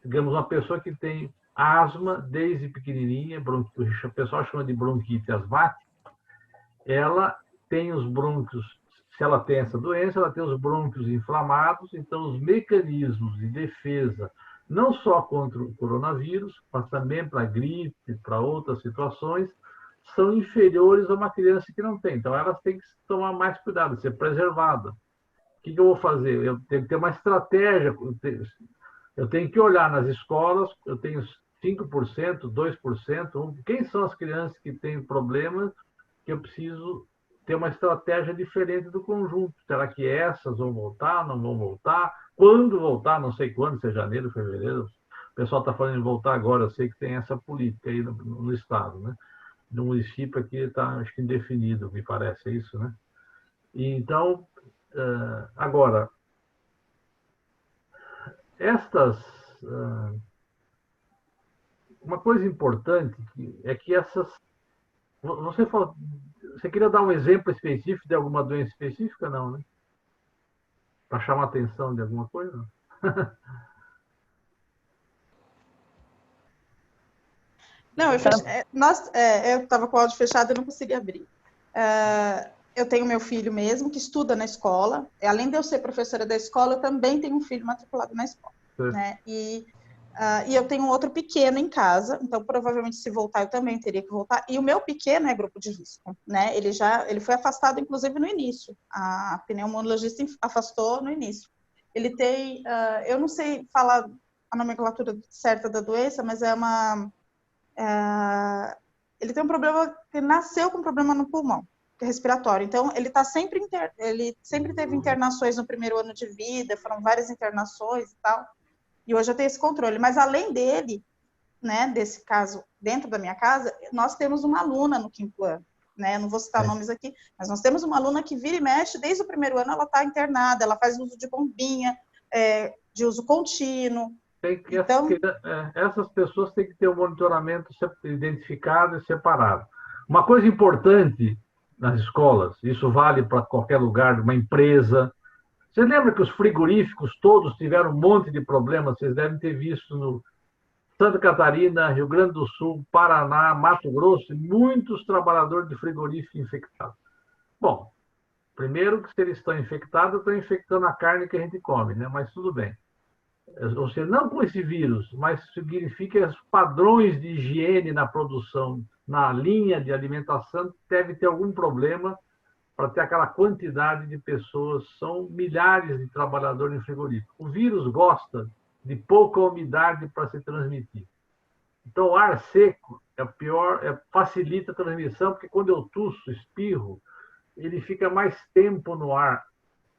digamos, uma pessoa que tem asma desde pequenininha, o pessoal chama de bronquite asmática, ela tem os brônquios, se ela tem essa doença, ela tem os brônquios inflamados, então os mecanismos de defesa, não só contra o coronavírus, mas também para a gripe, para outras situações, são inferiores a uma criança que não tem. Então, elas têm que tomar mais cuidado, ser preservada. O que eu vou fazer? Eu tenho que ter uma estratégia. Eu tenho que olhar nas escolas, eu tenho 5%, 2%, quem são as crianças que têm problemas que eu preciso ter uma estratégia diferente do conjunto. Será que essas vão voltar, não vão voltar? Quando voltar? Não sei quando, se é janeiro, fevereiro. O pessoal está falando em voltar agora, eu sei que tem essa política aí no estado, né? No município aqui está, acho que indefinido, me parece, é isso, né? E então, agora, uma coisa importante é que essas... Você queria dar um exemplo específico de alguma doença específica? Não, né? Para chamar a atenção de alguma coisa? Não, eu estava com o áudio fechado e não consegui abrir. Eu tenho meu filho mesmo, que estuda na escola. Além de eu ser professora da escola, eu também tenho um filho matriculado na escola. Né? E eu tenho um outro pequeno em casa, então provavelmente se voltar eu também teria que voltar. E o meu pequeno é grupo de risco, né? Ele foi afastado inclusive no início. A pneumologista afastou no início. Ele tem, eu não sei falar a nomenclatura certa da doença, mas ele tem um problema, ele nasceu com um problema no pulmão respiratório. Então ele sempre teve internações no primeiro ano de vida, foram várias internações e tal. E hoje eu tenho esse controle. Mas além dele, né, desse caso, dentro da minha casa, nós temos uma aluna no 5º ano. Né? Não vou citar nomes aqui, mas nós temos uma aluna que vira e mexe, desde o primeiro ano ela está internada, ela faz uso de bombinha, de uso contínuo. Então, essas pessoas têm que ter um monitoramento identificado e separado. Uma coisa importante nas escolas, isso vale para qualquer lugar, uma empresa. Você lembra que os frigoríficos todos tiveram um monte de problemas? Vocês devem ter visto no Santa Catarina, Rio Grande do Sul, Paraná, Mato Grosso, muitos trabalhadores de frigorífico infectados. Bom, primeiro que se eles estão infectados, estão infectando a carne que a gente come, né? Mas tudo bem. Ou seja, não com esse vírus, mas significa que os padrões de higiene na produção, na linha de alimentação, deve ter algum problema para ter aquela quantidade de pessoas, são milhares de trabalhadores em frigorífico. O vírus gosta de pouca umidade para se transmitir. Então, o ar seco é pior, facilita a transmissão, porque quando eu tuço, espirro, ele fica mais tempo no ar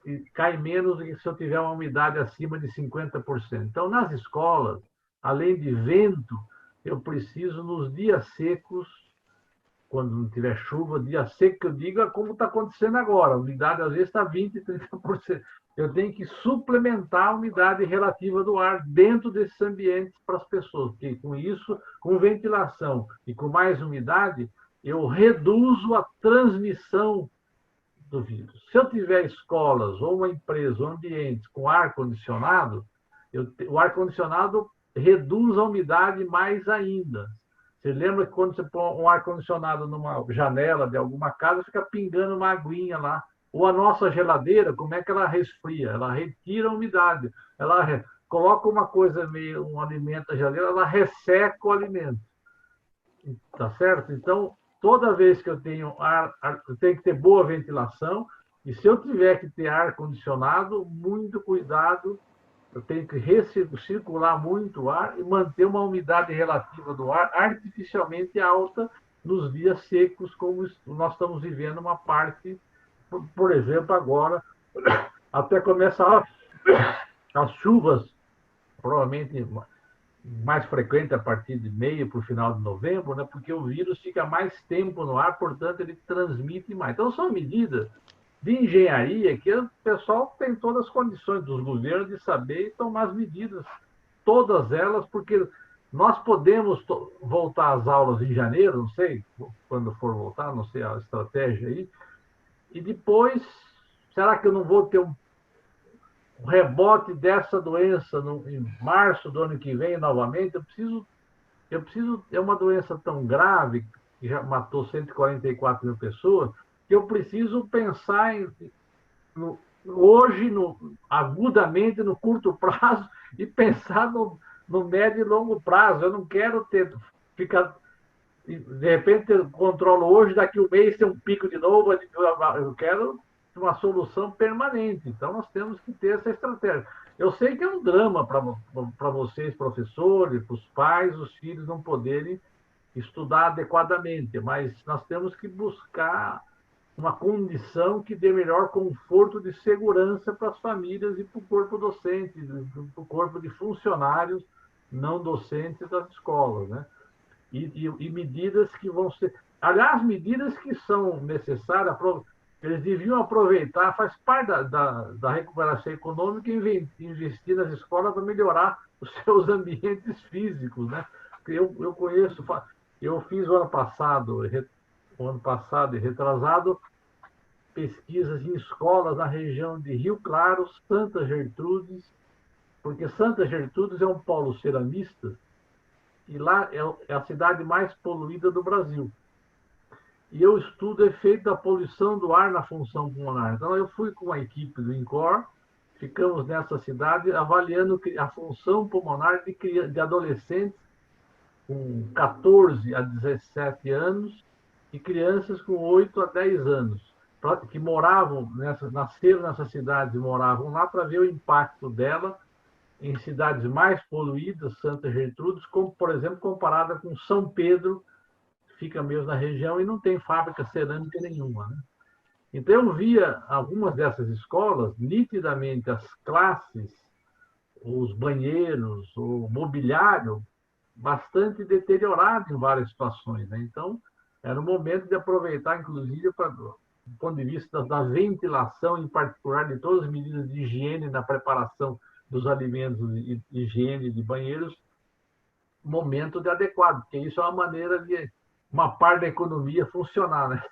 e cai menos do que se eu tiver uma umidade acima de 50%. Então, nas escolas, além de vento, eu preciso, nos dias secos, quando não tiver chuva, dia seco que eu digo é como está acontecendo agora. A umidade às vezes está 20%, 30%. Eu tenho que suplementar a umidade relativa do ar dentro desses ambientes para as pessoas, porque com isso, com ventilação e com mais umidade, eu reduzo a transmissão do vírus. Se eu tiver escolas ou uma empresa ou ambientes com ar-condicionado, o ar-condicionado reduz a umidade mais ainda. Você lembra que quando você põe um ar-condicionado numa janela de alguma casa, fica pingando uma aguinha lá. Ou a nossa geladeira, como é que ela resfria? Ela retira a umidade. Ela coloca uma coisa meio, um alimento na geladeira, ela resseca o alimento. Tá certo? Então, toda vez que eu tenho eu tenho que ter boa ventilação. E se eu tiver que ter ar-condicionado, muito cuidado. Eu tenho que recircular muito o ar e manter uma umidade relativa do ar artificialmente alta nos dias secos, como nós estamos vivendo uma parte, por exemplo, agora, até começar as chuvas, provavelmente mais frequente a partir de meio para o final de novembro, né? Porque o vírus fica mais tempo no ar, portanto, ele transmite mais. Então, são medidas de engenharia que o pessoal tem todas as condições dos governos de saber e tomar as medidas, todas elas, porque nós podemos voltar às aulas em janeiro, não sei quando for voltar, não sei a estratégia aí, e depois, será que eu não vou ter um rebote dessa doença em março do ano que vem novamente? Eu preciso, é uma doença tão grave, que já matou 144 mil pessoas, que eu preciso pensar hoje, agudamente, no curto prazo, e pensar no médio e longo prazo. Eu não quero ficar, de repente, eu controlo hoje, daqui a um mês tem um pico de novo. Eu quero uma solução permanente. Então, nós temos que ter essa estratégia. Eu sei que é um drama para vocês, professores, para os pais, os filhos não poderem estudar adequadamente, mas nós temos que buscar uma condição que dê melhor conforto de segurança para as famílias e para o corpo docente, para o corpo de funcionários não docentes das escolas, né? E medidas que vão ser... Aliás, medidas que são necessárias, eles deviam aproveitar, faz parte da recuperação econômica, e investir nas escolas para melhorar os seus ambientes físicos, né? Eu conheço, eu fiz o ano passado e retrasado, pesquisas em escolas na região de Rio Claro, Santa Gertrudes, porque Santa Gertrudes é um polo ceramista e lá é a cidade mais poluída do Brasil. E eu estudo o efeito da poluição do ar na função pulmonar. Então, eu fui com a equipe do INCOR, ficamos nessa cidade avaliando a função pulmonar de adolescentes com 14 a 17 anos e crianças com 8 a 10 anos, que nasceram nessas cidades e moravam lá, para ver o impacto dela em cidades mais poluídas, Santa Gertrudes, como, por exemplo, comparada com São Pedro, que fica mesmo na região e não tem fábrica cerâmica nenhuma, né? Então, eu via algumas dessas escolas, nitidamente as classes, os banheiros, o mobiliário, bastante deteriorado em várias situações, né? Então, era o momento de aproveitar, inclusive, do ponto de vista da ventilação, em particular, de todas as medidas de higiene na preparação dos alimentos e higiene de banheiros, momento de adequado, porque isso é uma maneira de uma parte da economia funcionar, né?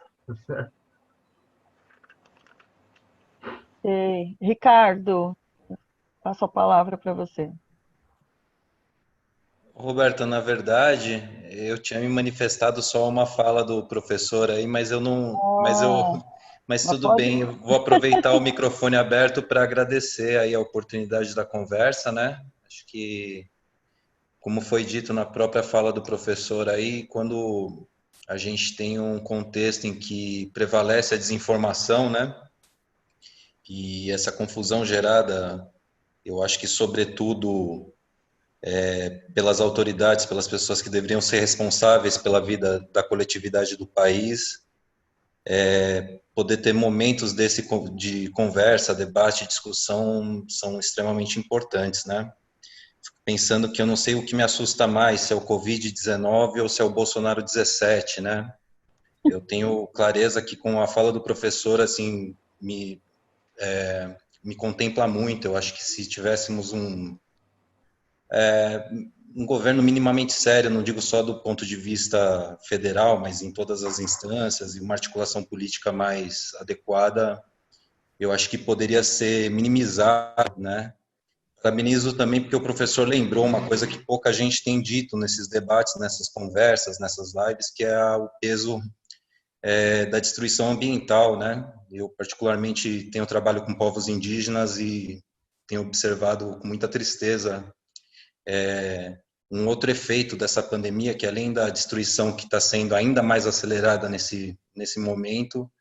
Certo? Ricardo, passo a palavra para você. Roberto, na verdade, eu tinha me manifestado só uma fala do professor aí, mas eu não, mas tudo bem, eu vou aproveitar o microfone aberto para agradecer aí a oportunidade da conversa, né? Acho que, como foi dito na própria fala do professor aí, quando a gente tem um contexto em que prevalece a desinformação, né? E essa confusão gerada, eu acho que sobretudo pelas autoridades, pelas pessoas que deveriam ser responsáveis pela vida da coletividade do país, poder ter momentos de conversa, debate, discussão são extremamente importantes, né? Fico pensando que eu não sei o que me assusta mais, se é o Covid-19 ou se é o Bolsonaro 17, né? Eu tenho clareza que com a fala do professor, assim, me contempla muito. Eu acho que se tivéssemos um governo minimamente sério, não digo só do ponto de vista federal, mas em todas as instâncias, e uma articulação política mais adequada, eu acho que poderia ser minimizado, né? Parabenizo também porque o professor lembrou uma coisa que pouca gente tem dito nesses debates, nessas conversas, nessas lives, que é o peso da destruição ambiental, né? Eu particularmente tenho trabalho com povos indígenas e tenho observado com muita tristeza um outro efeito dessa pandemia, que além da destruição que está sendo ainda mais acelerada nesse momento,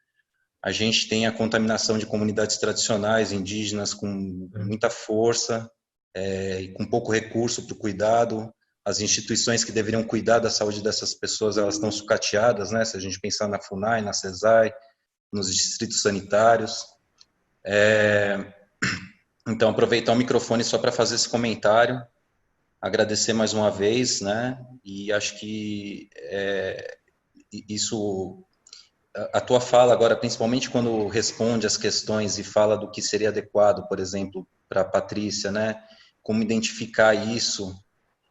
a gente tem a contaminação de comunidades tradicionais indígenas com muita força e com pouco recurso para o cuidado. As instituições que deveriam cuidar da saúde dessas pessoas, elas estão sucateadas, né? Se a gente pensar na FUNAI, na CESAI, nos distritos sanitários. Então, aproveitar o microfone só para fazer esse comentário, agradecer mais uma vez, né? E acho que isso, a tua fala agora, principalmente quando responde as questões e fala do que seria adequado, por exemplo, para a Patrícia, né? Como identificar isso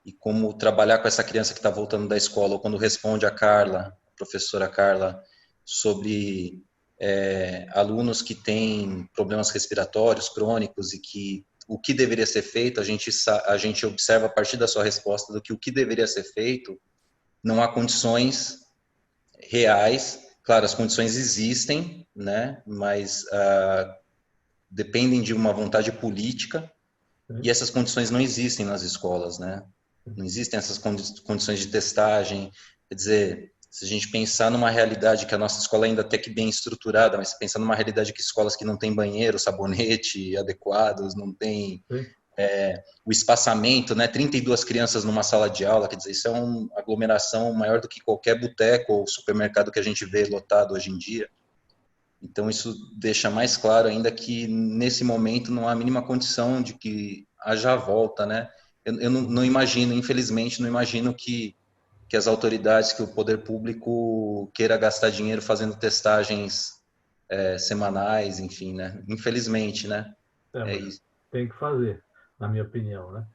e como trabalhar com essa criança que está voltando da escola, ou quando responde a Carla, a professora Carla, sobre alunos que têm problemas respiratórios crônicos e que o que deveria ser feito, a gente observa a partir da sua resposta do que o que deveria ser feito, não há condições reais. Claro, as condições existem, né? Mas dependem de uma vontade política, e essas condições não existem nas escolas, né? Não existem essas condições de testagem. Quer dizer, se a gente pensar numa realidade que a nossa escola ainda até que bem estruturada, mas pensar numa realidade que escolas que não têm banheiro, sabonete adequados, não tem o espaçamento, né? 32 crianças numa sala de aula, quer dizer, isso é uma aglomeração maior do que qualquer boteco ou supermercado que a gente vê lotado hoje em dia. Então, isso deixa mais claro ainda que, nesse momento, não há a mínima condição de que haja volta, né? Eu não imagino, infelizmente, não imagino que as autoridades, que o poder público queira gastar dinheiro fazendo testagens semanais, enfim, né? Infelizmente, né? Isso. Tem que fazer, na minha opinião, né?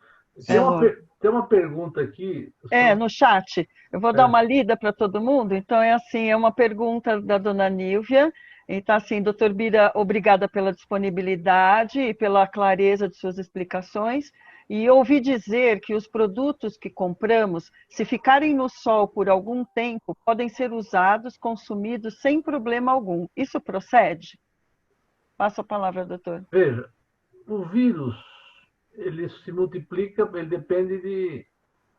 Tem É, uma pergunta aqui. no chat. Eu vou dar uma lida para todo mundo. Então, é uma pergunta da dona Nívia. Então, assim, doutor Bira, obrigada pela disponibilidade e pela clareza de suas explicações. E ouvi dizer que os produtos que compramos, se ficarem no sol por algum tempo, podem ser usados, consumidos sem problema algum. Isso procede? Passo a palavra, doutor. Veja, o vírus, ele se multiplica, ele depende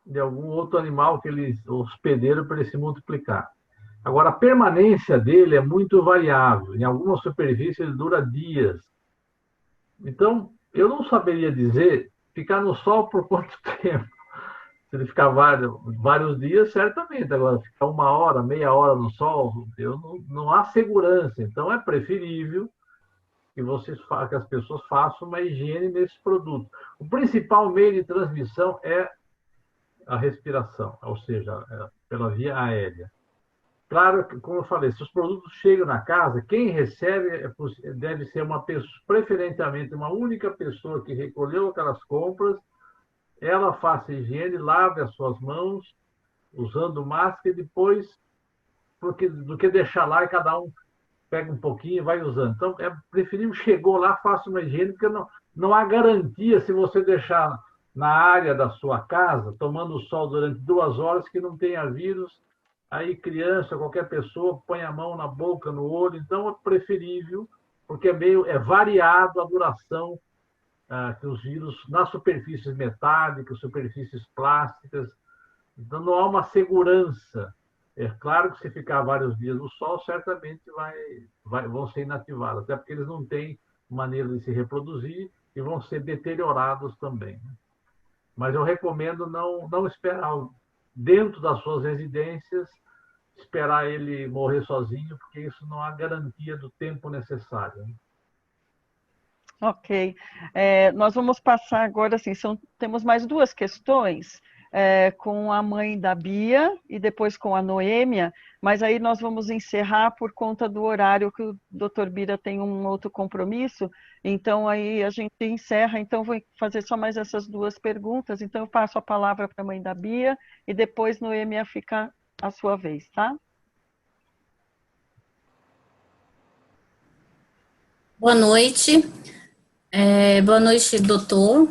de algum outro animal que ele hospedeiro para ele se multiplicar. Agora, a permanência dele é muito variável. Em algumas superfícies ele dura dias. Então, eu não saberia dizer ficar no sol por quanto tempo. Se ele ficar vários dias, certamente. Agora, ficar 1 hora, meia hora no sol, não há segurança. Então, é preferível que as pessoas façam uma higiene nesses produtos. O principal meio de transmissão é a respiração, ou seja, pela via aérea. Claro que, como eu falei, se os produtos chegam na casa, quem recebe deve ser uma pessoa, preferencialmente uma única pessoa que recolheu aquelas compras, ela faça higiene, lave as suas mãos, usando máscara, e depois, do que deixar lá e cada um pega um pouquinho e vai usando. Então, é preferível, chegou lá, faça uma higiene, porque não há garantia, se você deixar na área da sua casa, tomando sol durante 2 horas, que não tenha vírus. Aí criança, qualquer pessoa, põe a mão na boca, no olho. Então, é preferível, porque é variado a duração que os vírus, nas superfícies metálicas, superfícies plásticas. Então, não há uma segurança. É claro que se ficar vários dias no sol, certamente vão ser inativados, até porque eles não têm maneira de se reproduzir e vão ser deteriorados também. mas eu recomendo não esperar dentro das suas residências, esperar ele morrer sozinho, porque isso não há garantia do tempo necessário. Ok. Nós vamos passar agora, assim, temos mais duas questões, com a mãe da Bia e depois com a Noêmia, mas aí nós vamos encerrar por conta do horário que o doutor Bira tem um outro compromisso, então aí a gente encerra, então vou fazer só mais essas duas perguntas, então eu passo a palavra para a mãe da Bia e depois Noêmia fica a sua vez, tá? Boa noite. Boa noite, doutor.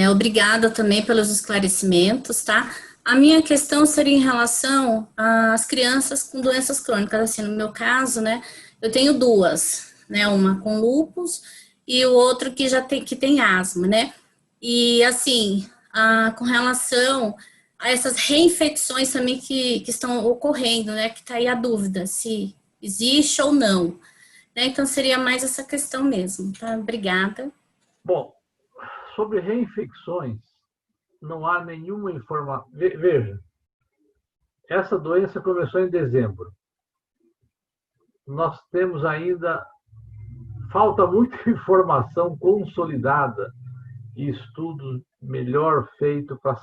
Obrigada também pelos esclarecimentos, tá? A minha questão seria em relação às crianças com doenças crônicas. Assim, no meu caso, né, eu tenho duas, né, uma com lúpus e o outro que tem asma, né? E, assim, com relação a essas reinfecções também que estão ocorrendo, né, que está aí a dúvida se existe ou não. Né? Então, seria mais essa questão mesmo, tá? Obrigada. Bom, sobre reinfecções, não há nenhuma informação. Veja, essa doença começou em dezembro. Nós temos ainda, falta muita informação consolidada e estudos melhor feitos para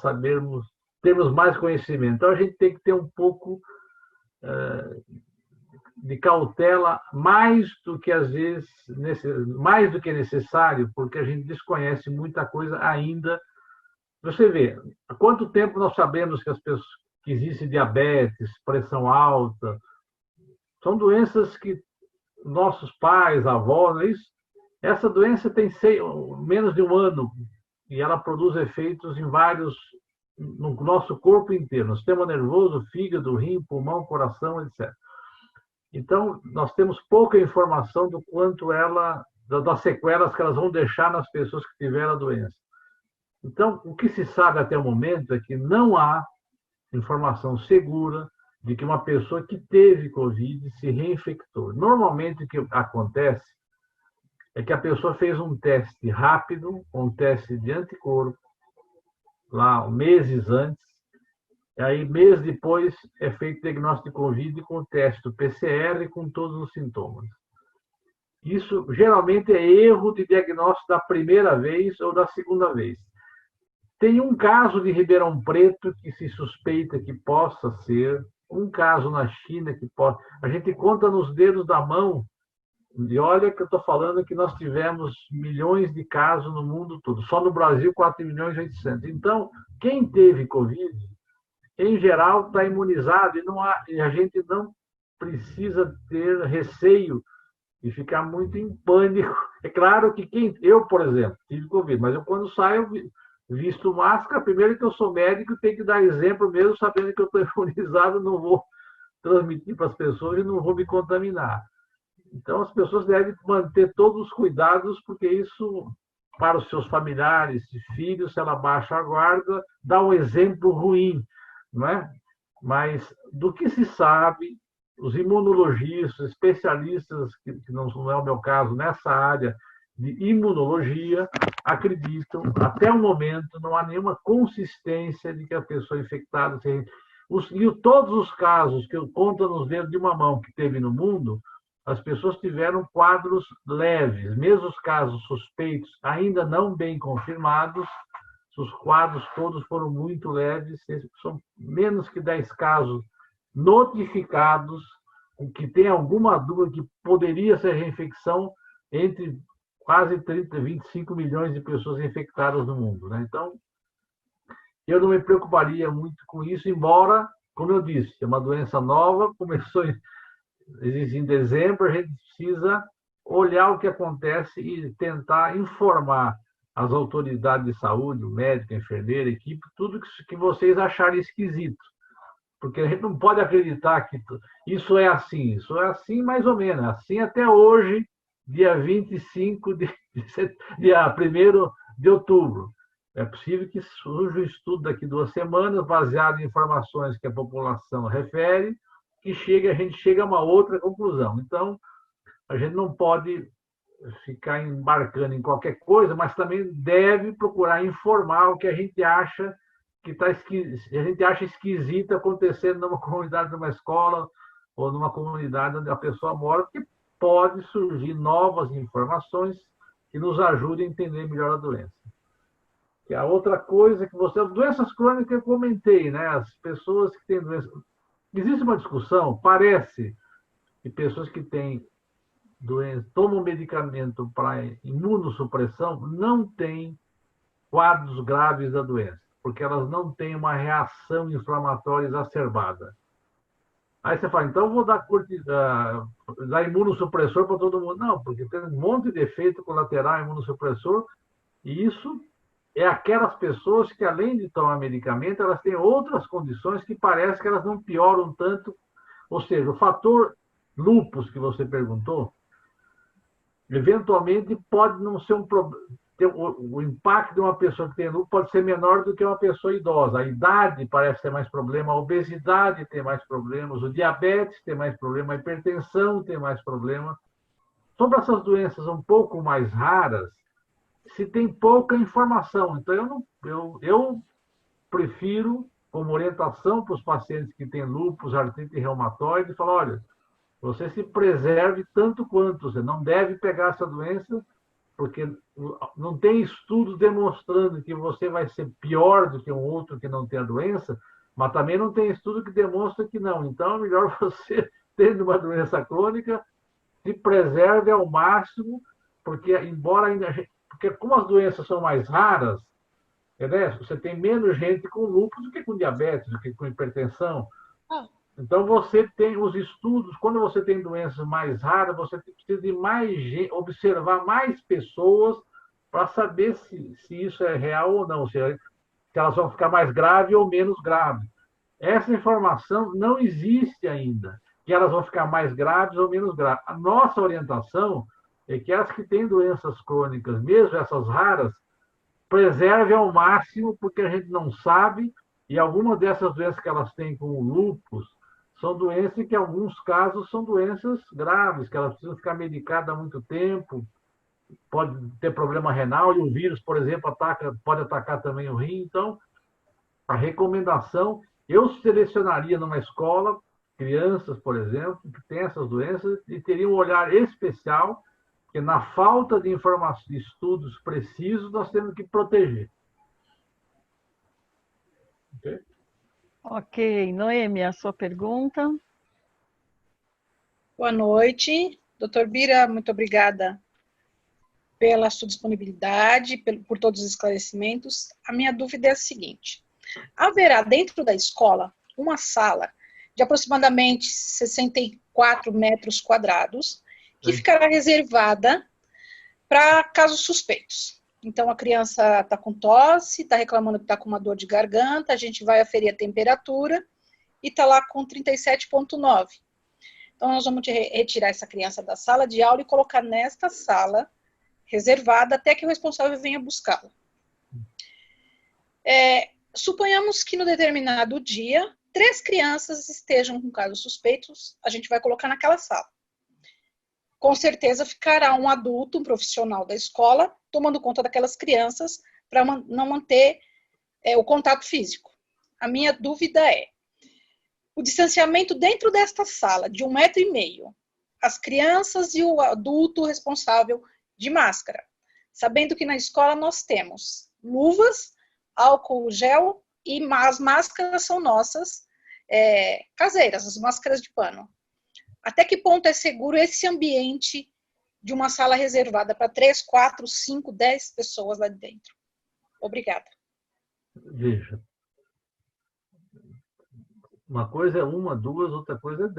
termos mais conhecimento. Então, a gente tem que ter um pouco de cautela, mais do que às vezes, mais do que necessário, porque a gente desconhece muita coisa ainda. Você vê, há quanto tempo nós sabemos que existe diabetes, pressão alta, são doenças que nossos pais, avós, não é isso? Essa doença tem menos de um ano e ela produz efeitos no nosso corpo inteiro, no sistema nervoso, fígado, rim, pulmão, coração, etc. Então, nós temos pouca informação do quanto das sequelas que elas vão deixar nas pessoas que tiveram a doença. Então, o que se sabe até o momento é que não há informação segura de que uma pessoa que teve Covid se reinfectou. Normalmente, o que acontece é que a pessoa fez um teste rápido, um teste de anticorpo, lá meses antes, e aí, mês depois, é feito diagnóstico de Covid com o teste do PCR com todos os sintomas. Isso, geralmente, é erro de diagnóstico da primeira vez ou da segunda vez. Tem um caso de Ribeirão Preto que se suspeita que possa ser, um caso na China que pode... A gente conta nos dedos da mão, e olha que eu estou falando que nós tivemos milhões de casos no mundo todo. Só no Brasil, 4 milhões e 800. Então, quem teve Covid... em geral, está imunizado e a gente não precisa ter receio e ficar muito em pânico. É claro que eu, por exemplo, tive Covid, mas eu, quando saio, visto máscara, primeiro que eu sou médico, tenho que dar exemplo mesmo, sabendo que eu estou imunizado, não vou transmitir para as pessoas e não vou me contaminar. Então, as pessoas devem manter todos os cuidados, porque isso, para os seus familiares e filhos, se ela baixa a guarda, dá um exemplo ruim. Não é? Mas do que se sabe, os imunologistas, especialistas, que não é o meu caso, nessa área de imunologia, acreditam, até o momento, não há nenhuma consistência de que a pessoa infectada seja... Todos os casos que eu conto nos dedos de uma mão que teve no mundo, as pessoas tiveram quadros leves, mesmo os casos suspeitos, ainda não bem confirmados, os quadros todos foram muito leves, são menos que 10 casos notificados, que tem alguma dúvida que poderia ser reinfecção entre quase 25 milhões de pessoas infectadas no mundo. Né? Então, eu não me preocuparia muito com isso, embora, como eu disse, é uma doença nova, existe em dezembro, a gente precisa olhar o que acontece e tentar informar as autoridades de saúde, o médico, a enfermeira, a equipe, tudo que vocês acharem esquisito. Porque a gente não pode acreditar que isso é assim mais ou menos, assim até hoje, dia 25 dia 1º de outubro. É possível que surja um estudo daqui 2 semanas, baseado em informações que a população refere, que a gente chega a uma outra conclusão. Então, a gente não pode ficar embarcando em qualquer coisa, mas também deve procurar informar o que a gente acha que a gente acha esquisito acontecendo numa comunidade, numa escola ou numa comunidade onde a pessoa mora, porque pode surgir novas informações que nos ajudem a entender melhor a doença. E a outra coisa que doenças crônicas eu comentei, né? As pessoas que têm doença, existe uma discussão, parece que pessoas que têm doença, tomam medicamento para imunossupressão, não têm quadros graves da doença, porque elas não têm uma reação inflamatória exacerbada. Aí você fala, então eu vou dar imunossupressor para todo mundo. Não, porque tem um monte de efeito colateral imunossupressor, e isso é aquelas pessoas que, além de tomar medicamento, elas têm outras condições que parece que elas não pioram tanto. Ou seja, o fator lúpus que você perguntou, eventualmente pode não ser um problema. O impacto de uma pessoa que tem lúpus pode ser menor do que uma pessoa idosa. A idade parece ter mais problema, a obesidade tem mais problemas, o diabetes tem mais problema, a hipertensão tem mais problema. Sobre essas doenças um pouco mais raras, se tem pouca informação. Então, eu prefiro, como orientação para os pacientes que têm lúpus, artrite reumatoide, falar, olha, você se preserve tanto quanto, você não deve pegar essa doença, porque não tem estudos demonstrando que você vai ser pior do que um outro que não tem a doença, mas também não tem estudo que demonstra que não. Então, é melhor você, tendo uma doença crônica, se preserve ao máximo, porque embora ainda... Porque como as doenças são mais raras, né, você tem menos gente com lúpus do que com diabetes, do que com hipertensão. Então, você tem os estudos, quando você tem doenças mais raras, você precisa de observar mais pessoas para saber se isso é real ou não, se elas vão ficar mais graves ou menos graves. Essa informação não existe ainda, que elas vão ficar mais graves ou menos graves. A nossa orientação é que as que têm doenças crônicas, mesmo essas raras, preserve ao máximo, porque a gente não sabe, e algumas dessas doenças que elas têm, como o lúpus, são doenças que, em alguns casos, são doenças graves, que elas precisam ficar medicadas há muito tempo, pode ter problema renal, e o vírus, por exemplo, pode atacar também o rim. Então, a recomendação, eu selecionaria numa escola crianças, por exemplo, que têm essas doenças e teriam um olhar especial, porque na falta de informações, de estudos precisos, nós temos que proteger. Ok? Ok, Noemi, a sua pergunta. Boa noite. Doutor Bira, muito obrigada pela sua disponibilidade, por todos os esclarecimentos. A minha dúvida é a seguinte: haverá dentro da escola uma sala de aproximadamente 64 metros quadrados que ficará reservada para casos suspeitos. Então, a criança está com tosse, está reclamando que está com uma dor de garganta, a gente vai aferir a temperatura e está lá com 37,9. Então, nós vamos retirar essa criança da sala de aula e colocar nesta sala reservada até que o responsável venha buscá-la. Suponhamos que no determinado dia, 3 crianças estejam com casos suspeitos, a gente vai colocar naquela sala. Com certeza ficará um adulto, um profissional da escola, tomando conta daquelas crianças para não manter o contato físico. A minha dúvida é, o distanciamento dentro desta sala de 1,5 metro, as crianças e o adulto responsável de máscara, sabendo que na escola nós temos luvas, álcool gel e as máscaras são nossas, caseiras, as máscaras de pano. Até que ponto é seguro esse ambiente de uma sala reservada para 3, 4, 5, 10 pessoas lá dentro? Obrigada. Veja, uma coisa é 1, 2, outra coisa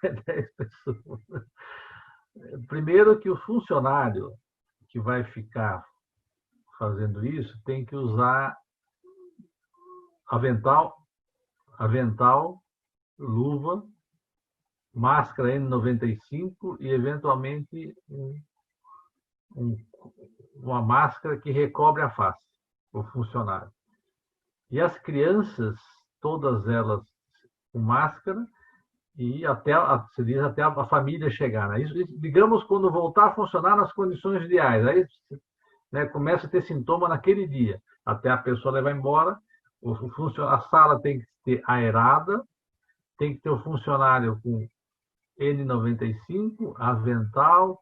é 10 pessoas. Primeiro que o funcionário que vai ficar fazendo isso tem que usar avental, luva, máscara N95 e, eventualmente, uma máscara que recobre a face, o funcionário. E as crianças, todas elas com máscara, e até, se diz, até a família chegar. Né? Isso, digamos, quando voltar a funcionar nas condições ideais. Aí, né, começa a ter sintoma naquele dia, até a pessoa levar embora. A sala tem que ser aerada, tem que ter o funcionário com N95, avental,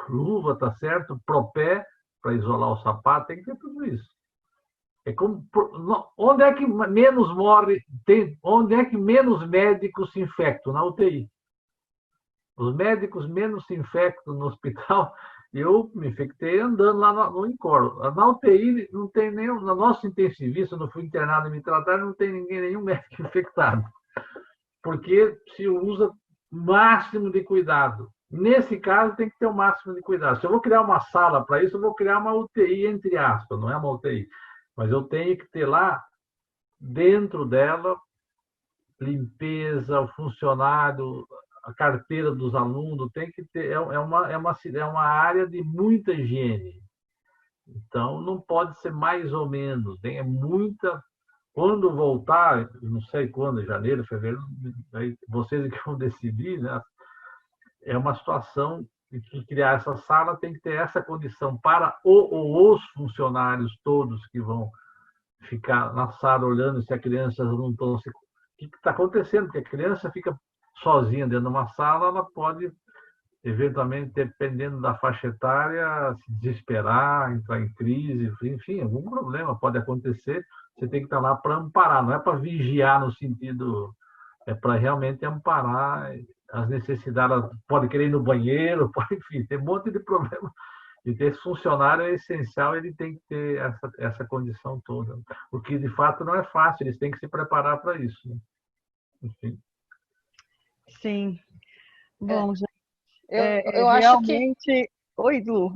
luva, tá certo, propé para isolar o sapato, tem que ter tudo isso. É como, onde é que menos morre, onde é que menos médicos se infectam? Na UTI. Os médicos menos se infectam no hospital. Eu me infectei andando lá no Incoro. Na UTI não tem nenhum, na nossa intensivista, eu não fui internado e me trataram, não tem nenhum médico infectado. Porque se usa o máximo de cuidado. Nesse caso, tem que ter o máximo de cuidado. Se eu vou criar uma sala para isso, eu vou criar uma UTI, entre aspas, não é uma UTI. Mas eu tenho que ter lá, dentro dela, limpeza, o funcionário, a carteira dos alunos, tem que ter, é uma área de muita higiene. Então, não pode ser mais ou menos, tem muita. Quando voltar, não sei quando, janeiro, fevereiro, aí vocês que vão decidir, né? É uma situação que criar essa sala tem que ter essa condição para os funcionários todos que vão ficar na sala olhando se as crianças não estão se... O que está acontecendo? Porque a criança fica sozinha dentro de uma sala, ela pode, eventualmente, dependendo da faixa etária, se desesperar, entrar em crise, enfim, algum problema pode acontecer. Você tem que estar lá para amparar, não é para vigiar no sentido... É para realmente amparar as necessidades. Ela pode querer ir no banheiro, pode, enfim, tem um monte de problema. E ter esse funcionário é essencial, ele tem que ter essa condição toda. O que, de fato, não é fácil, eles têm que se preparar para isso. Né? Enfim. Sim. Bom, gente, eu acho que... Oi, Lu.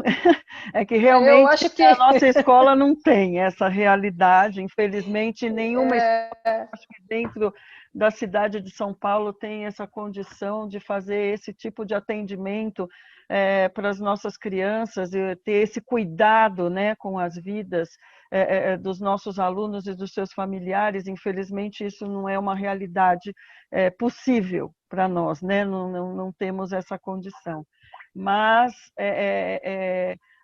É que realmente a nossa escola não tem essa realidade, infelizmente, nenhuma escola, acho que dentro da cidade de São Paulo tem essa condição de fazer esse tipo de atendimento para as nossas crianças, e ter esse cuidado, né, com as vidas dos nossos alunos e dos seus familiares. Infelizmente, isso não é uma realidade possível para nós, né? Não temos essa condição. Mas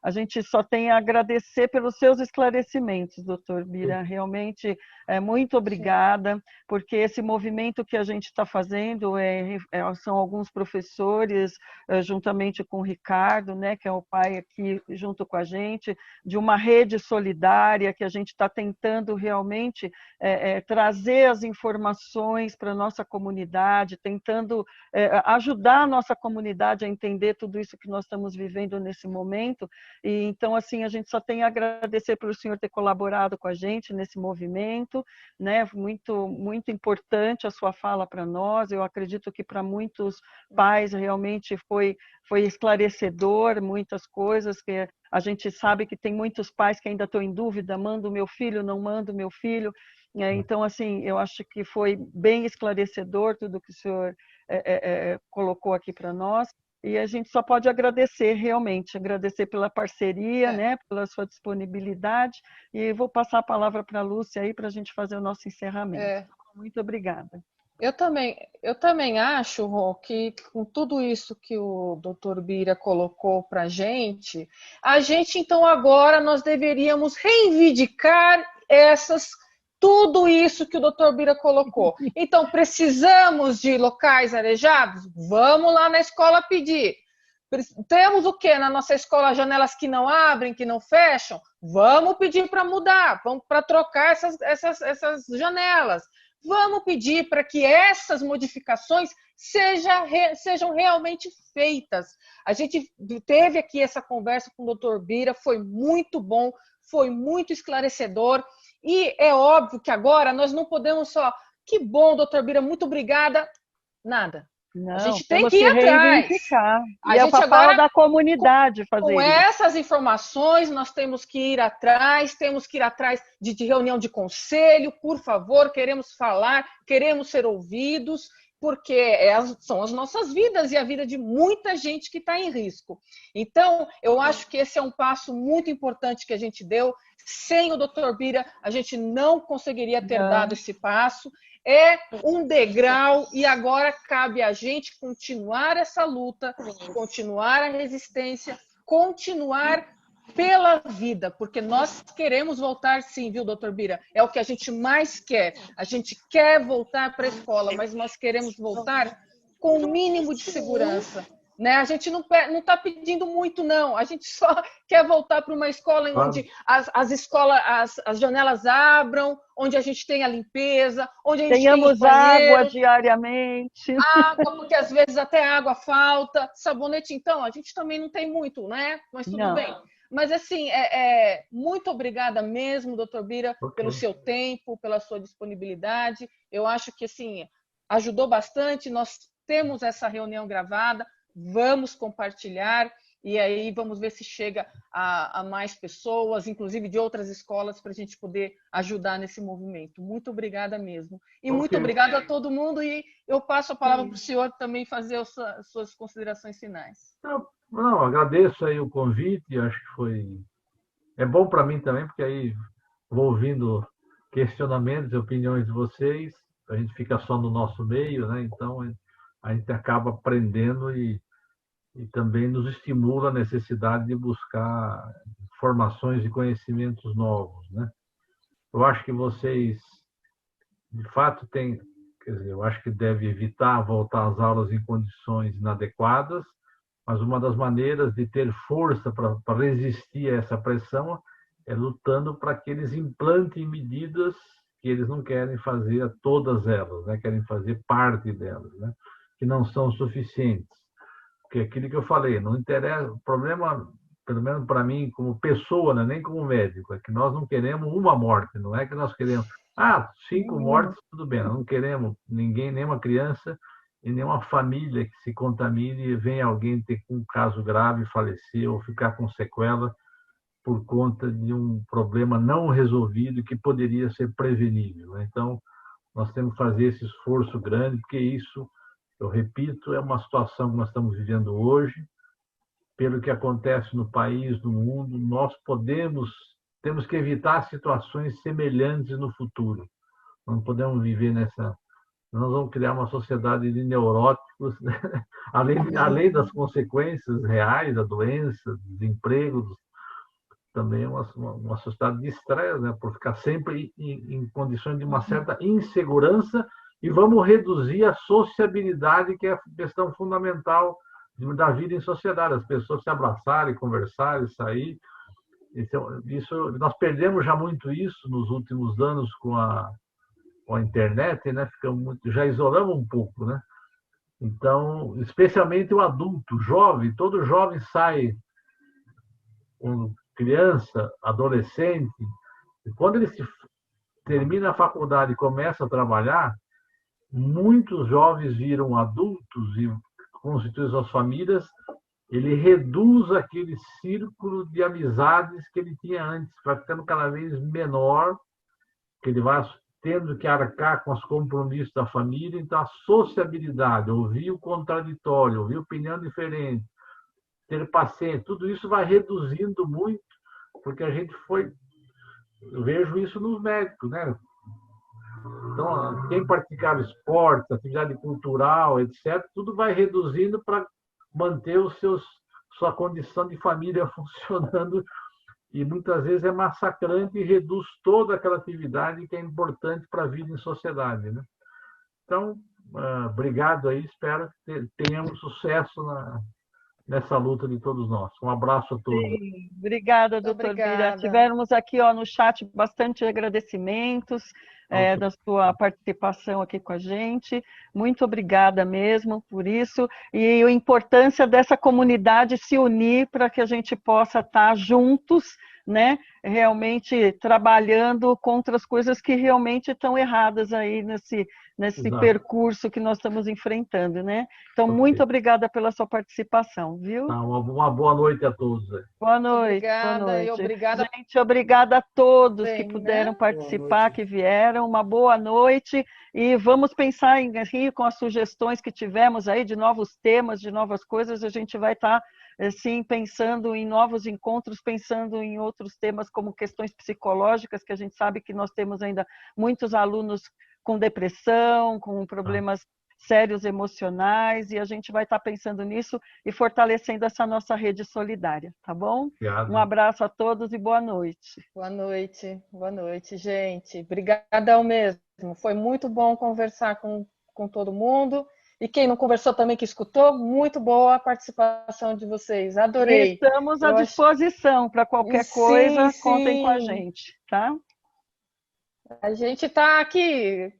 a gente só tem a agradecer pelos seus esclarecimentos, doutor Bira. Realmente, muito obrigada, porque esse movimento que a gente está fazendo são alguns professores, juntamente com o Ricardo, né, que é o pai aqui junto com a gente, de uma rede solidária que a gente está tentando realmente trazer as informações para a nossa comunidade, tentando ajudar a nossa comunidade a entender tudo isso que nós estamos vivendo nesse momento. E, então, assim, a gente só tem a agradecer pelo senhor ter colaborado com a gente nesse movimento, né? Muito, muito importante a sua fala para nós. Eu acredito que para muitos pais realmente foi esclarecedor, muitas coisas que a gente sabe que tem muitos pais que ainda estão em dúvida, mando o meu filho, não mando o meu filho. Então, assim, eu acho que foi bem esclarecedor tudo que o senhor colocou aqui para nós. E a gente só pode agradecer, realmente, agradecer pela parceria, né, pela sua disponibilidade. E vou passar a palavra para a Lúcia aí para a gente fazer o nosso encerramento. Muito obrigada. Eu também acho, Rô, que com tudo isso que o doutor Bira colocou para a gente, então, agora, nós deveríamos reivindicar tudo isso que o doutor Bira colocou. Então, precisamos de locais arejados? Vamos lá na escola pedir. Temos o quê na nossa escola? Janelas que não abrem, que não fecham? Vamos pedir para mudar, vamos para trocar essas janelas. Vamos pedir para que essas modificações sejam realmente feitas. A gente teve aqui essa conversa com o doutor Bira, foi muito bom, foi muito esclarecedor. E é óbvio que agora nós não podemos só... Que bom, doutor Bira, muito obrigada. Nada. Não, a gente tem que ir atrás. E é o papel da comunidade fazer isso. Com essas informações, nós temos que ir atrás de reunião de conselho, por favor, queremos falar, queremos ser ouvidos, porque são as nossas vidas e a vida de muita gente que está em risco. Então, eu acho que esse é um passo muito importante que a gente deu. Sem o doutor Bira, a gente não conseguiria ter dado esse passo. é um degrau e agora cabe a gente continuar essa luta, continuar a resistência, continuar pela vida, porque nós queremos voltar sim, viu, doutor Bira? É o que a gente mais quer. A gente quer voltar para a escola, mas nós queremos voltar com o mínimo de segurança. Né? A gente não está pedindo muito, não. A gente só quer voltar para uma escola onde as janelas abram, onde a gente tenha limpeza, onde a gente tenhamos água diariamente. Água, porque às vezes até água falta. Sabonete, então, a gente também não tem muito, né? Mas tudo bem. Mas, assim, muito obrigada mesmo, doutor Bira, pelo seu tempo, pela sua disponibilidade. Eu acho que, assim, ajudou bastante. Nós temos essa reunião gravada, vamos compartilhar e aí vamos ver se chega a mais pessoas, inclusive de outras escolas, para a gente poder ajudar nesse movimento. Muito obrigada mesmo. E muito obrigada a todo mundo e eu passo a palavra para o senhor também fazer as suas considerações finais. Não, agradeço aí o convite, acho que é bom para mim também, porque aí vou ouvindo questionamentos e opiniões de vocês, a gente fica só no nosso meio, né? Então a gente acaba aprendendo e também nos estimula a necessidade de buscar informações e conhecimentos novos, né? Eu acho que vocês, de fato, eu acho que deve evitar voltar às aulas em condições inadequadas, mas uma das maneiras de ter força para resistir a essa pressão é lutando para que eles implantem medidas que eles não querem fazer a todas elas, né? Querem fazer parte delas, né? Que não são suficientes. Porque aquilo que eu falei, não interessa, o problema, pelo menos para mim, como pessoa, né? Nem como médico, é que nós não queremos uma morte, não é que nós queremos, 5 mortes, tudo bem, nós não queremos ninguém, nenhuma criança e nenhuma família que se contamine e venha alguém ter um caso grave, falecer ou ficar com sequela por conta de um problema não resolvido que poderia ser prevenível, né? Então, nós temos que fazer esse esforço grande, porque isso, eu repito, é uma situação que nós estamos vivendo hoje, pelo que acontece no país, no mundo, temos que evitar situações semelhantes no futuro. Não podemos viver nós vamos criar uma sociedade de neuróticos, né? além das consequências reais da doença, do desemprego, também uma sociedade de estresse, né? Por ficar sempre em condições de uma certa insegurança, e vamos reduzir a sociabilidade, que é a questão fundamental da vida em sociedade, as pessoas se abraçarem, conversarem, sair. Nós perdemos já muito isso nos últimos anos com a internet, né? Já isolamos um pouco, né? Então, especialmente o adulto, jovem, todo jovem sai, criança, adolescente, e quando ele termina a faculdade e começa a trabalhar, muitos jovens viram adultos e constituem suas famílias, ele reduz aquele círculo de amizades que ele tinha antes, vai ficando cada vez menor, que ele vai tendo que arcar com os compromissos da família. Então, a sociabilidade, ouvir o contraditório, ouvir opinião diferente, ter paciência, tudo isso vai reduzindo muito, porque eu vejo isso nos médicos, né? Então, quem praticava esporte, atividade cultural, etc., tudo vai reduzindo para manter sua condição de família funcionando, e muitas vezes é massacrante e reduz toda aquela atividade que é importante para a vida em sociedade, né? Então, obrigado aí, espero que tenhamos sucesso nessa luta de todos nós. Um abraço a todos. Sim, obrigada, doutor Bira. Tivemos aqui no chat bastante agradecimentos da sua participação aqui com a gente. Muito obrigada mesmo por isso. E a importância dessa comunidade se unir para que a gente possa estar juntos, né, realmente trabalhando contra as coisas que realmente estão erradas aí nesse percurso que nós estamos enfrentando, né? Então, muito obrigada pela sua participação, viu? Uma boa noite a todos. Boa noite. Obrigada, boa noite. E obrigada. Gente, obrigada a todos que puderam participar, que vieram. Uma boa noite. E vamos pensar com as sugestões que tivemos aí de novos temas, de novas coisas. A gente vai estar assim, pensando em novos encontros, pensando em outros temas como questões psicológicas, que a gente sabe que nós temos ainda muitos alunos com depressão, com problemas sérios emocionais, e a gente vai estar pensando nisso e fortalecendo essa nossa rede solidária, tá bom? Obrigado. Um abraço a todos e boa noite. Boa noite, gente. Obrigadão mesmo. Foi muito bom conversar com todo mundo. E quem não conversou também, que escutou, muito boa a participação de vocês. Adorei. E estamos à disposição para qualquer coisa, contem com a gente, tá? A gente está aqui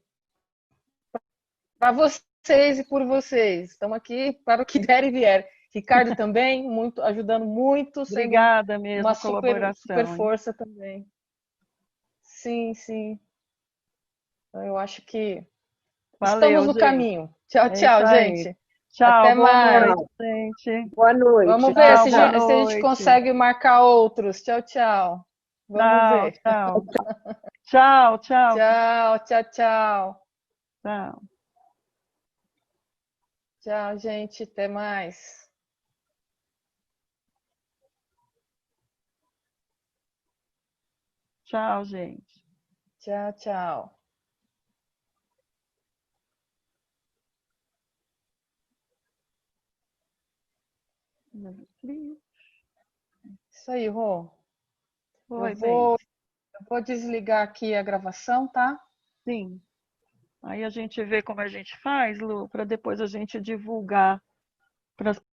para vocês e por vocês. Estamos aqui para o que der e vier. Ricardo também, ajudando muito. Obrigada mesmo, uma colaboração. super força também. Sim. Então, eu acho que valeu, estamos no gente. caminho. Tchau, gente. Tchau, até boa mais. noite, gente. Boa noite. Vamos ver Tchau, se a gente consegue marcar outros. Tchau. Vamos ver. Tchau. Tchau, gente. Até mais. Tchau, gente. Tchau. Isso aí, Rô. Eu vou desligar aqui a gravação, tá? Sim. Aí a gente vê como a gente faz, Lu, para depois a gente divulgar para as